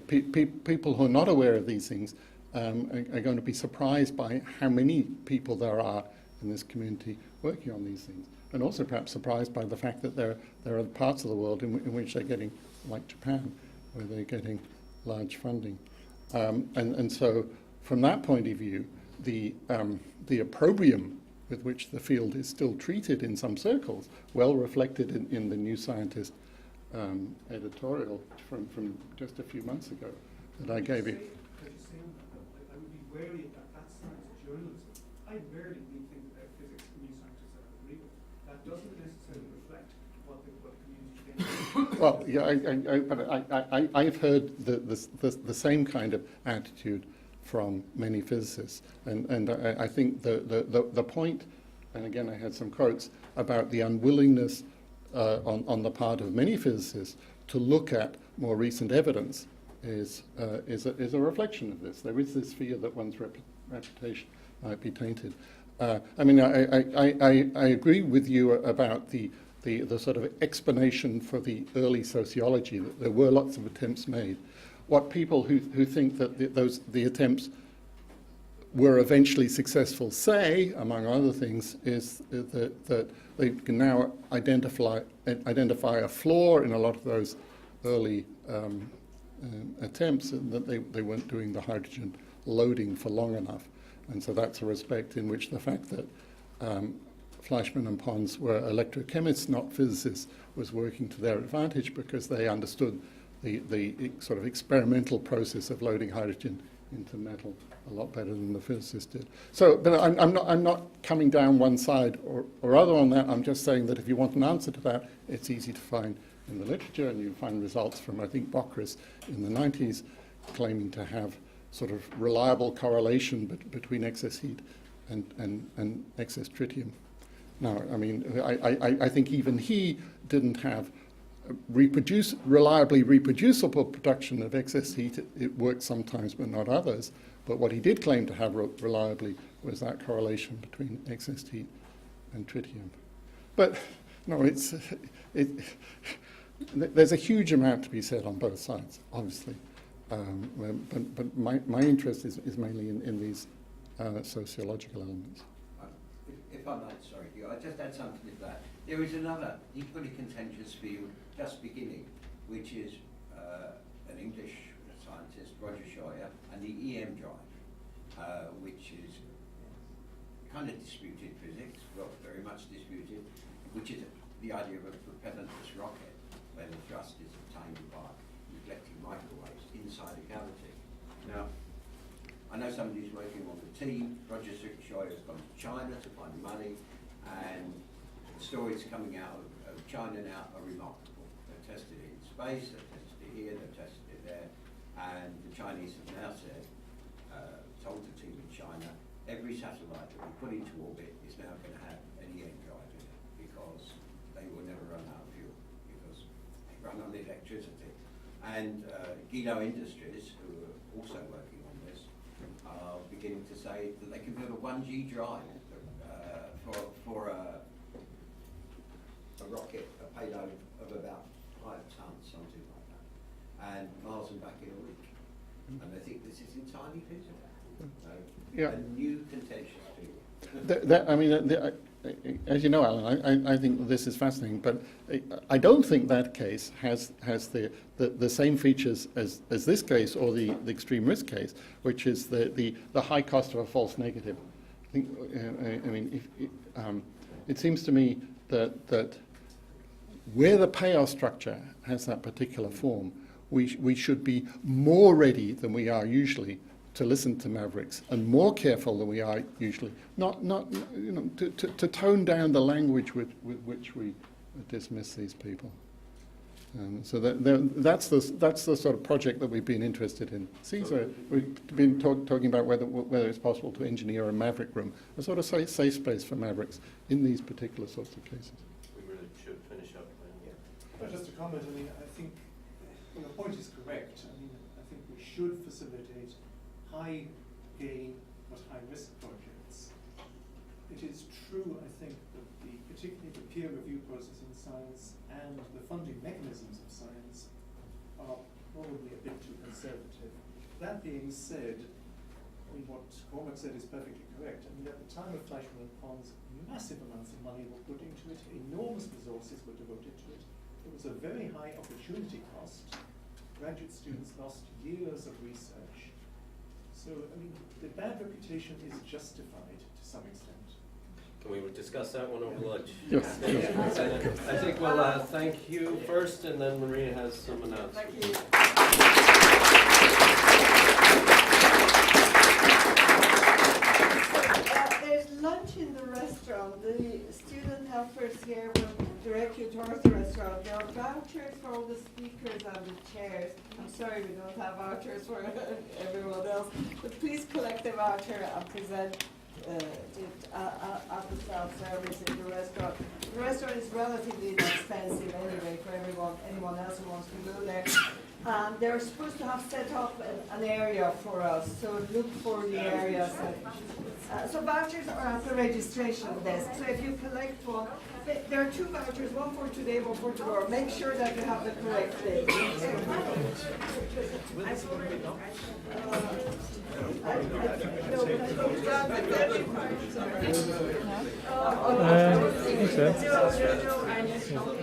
people who are not aware of these things are going to be surprised by how many people there are in this community working on these things, and also perhaps surprised by the fact that there are parts of the world in which they're getting, like Japan, where they're getting large funding. And so, from that point of view, the opprobrium with which the field is still treated in some circles, well reflected in the New Scientist editorial from just a few months ago that I gave you. I would be wary of that science journalism. I rarely read things about physics in New Scientists that I agree with. That doesn't necessarily reflect what the community thinks. Well, yeah, I've heard the same kind of attitude from many physicists, and I think the point, and again I had some quotes about the unwillingness on the part of many physicists to look at more recent evidence is a reflection of this. There is this fear that one's reputation might be tainted. I mean, I agree with you about the sort of explanation for the early sociology, that there were lots of attempts made. What people who think that the attempts were eventually successful say, among other things, is that they can now identify a flaw in a lot of those early attempts, and that they weren't doing the hydrogen loading for long enough. And so that's a respect in which the fact that Fleischmann and Pons were electrochemists, not physicists, was working to their advantage, because they understood the sort of experimental process of loading hydrogen into metal a lot better than the physicists did. So, but I'm not coming down one side or other on that. I'm just saying that if you want an answer to that, it's easy to find in the literature, and you find results from, I think, Bockris in the 90s claiming to have sort of reliable correlation between excess heat and excess tritium. Now, I mean, I think even he didn't have reliably reproducible production of excess heat. It worked sometimes, but not others. But what he did claim to have reliably was that correlation between excess heat and tritium. But no, there's a huge amount to be said on both sides, obviously. But my interest is mainly in these sociological elements. If I might, sorry, I just add something to that. There is another equally contentious field just beginning, which is an English scientist, Roger Scheuer, and the EM drive, which is kind of disputed physics, well, very much disputed, which is the idea of a propellantless rocket, where the thrust is obtained by neglecting microwaves inside a cavity. Now, I know somebody who's working on the team. Roger Scheuer has gone to China to find money, and the stories coming out of China now are remarkable. They've tested it in space, they've tested it here, they've tested it there, and the Chinese have now said, told the team in China, every satellite that we put into orbit is now going to have an EM drive in it, because they will never run out of fuel, because they run on electricity. And Guido Industries, who are also working on this, are beginning to say that they can build a 1G drive for a rocket, a payload of about 5 tons, something like that, and miles and back in a week. And they think this is entirely feasible. Yeah. A new contentious field. I mean, as you know, Alan, I think this is fascinating, but I don't think that case has the same features as this case or the extreme risk case, which is the high cost of a false negative. I think, I mean, it seems to me that where the payoff structure has that particular form, we should be more ready than we are usually to listen to mavericks, and more careful than we are usually, not you know, to tone down the language with which we dismiss these people. So that's the sort of project that we've been interested in. Cesar, we've been talking about whether it's possible to engineer a maverick room, a sort of safe space for mavericks in these particular sorts of cases. We really should finish up. Well, just a comment. I mean, I think your point is correct. I mean, I think we should facilitate high gain but high risk projects. It is true, I think, that particularly the peer review process in science and the funding mechanisms of science are probably a bit too conservative. That being said, I mean, what Cormac said is perfectly correct. I mean, at the time of Fleischmann and Pons, massive amounts of money were put into it, enormous resources were devoted to it. It was a very high opportunity cost. Graduate students lost years of research. So, I mean, the bad reputation is justified to some extent. Can we discuss that one over lunch? Yes. I think we'll thank you first, and then Maria has some announcements. Thank you. There's lunch in the restaurant. The student helpers here will direct you towards the restaurant. There are vouchers for all the speakers and the chairs. I'm sorry we don't have vouchers for everyone else, but please collect the voucher and present it at the self-service in the restaurant. The restaurant is relatively inexpensive anyway for anyone else who wants to go there. And they're supposed to have set up an area for us, so look for the areas. So vouchers are at the registration desk. So if you collect one, there are 2 vouchers, one for today, one for tomorrow. Make sure that you have the correct date. I think so.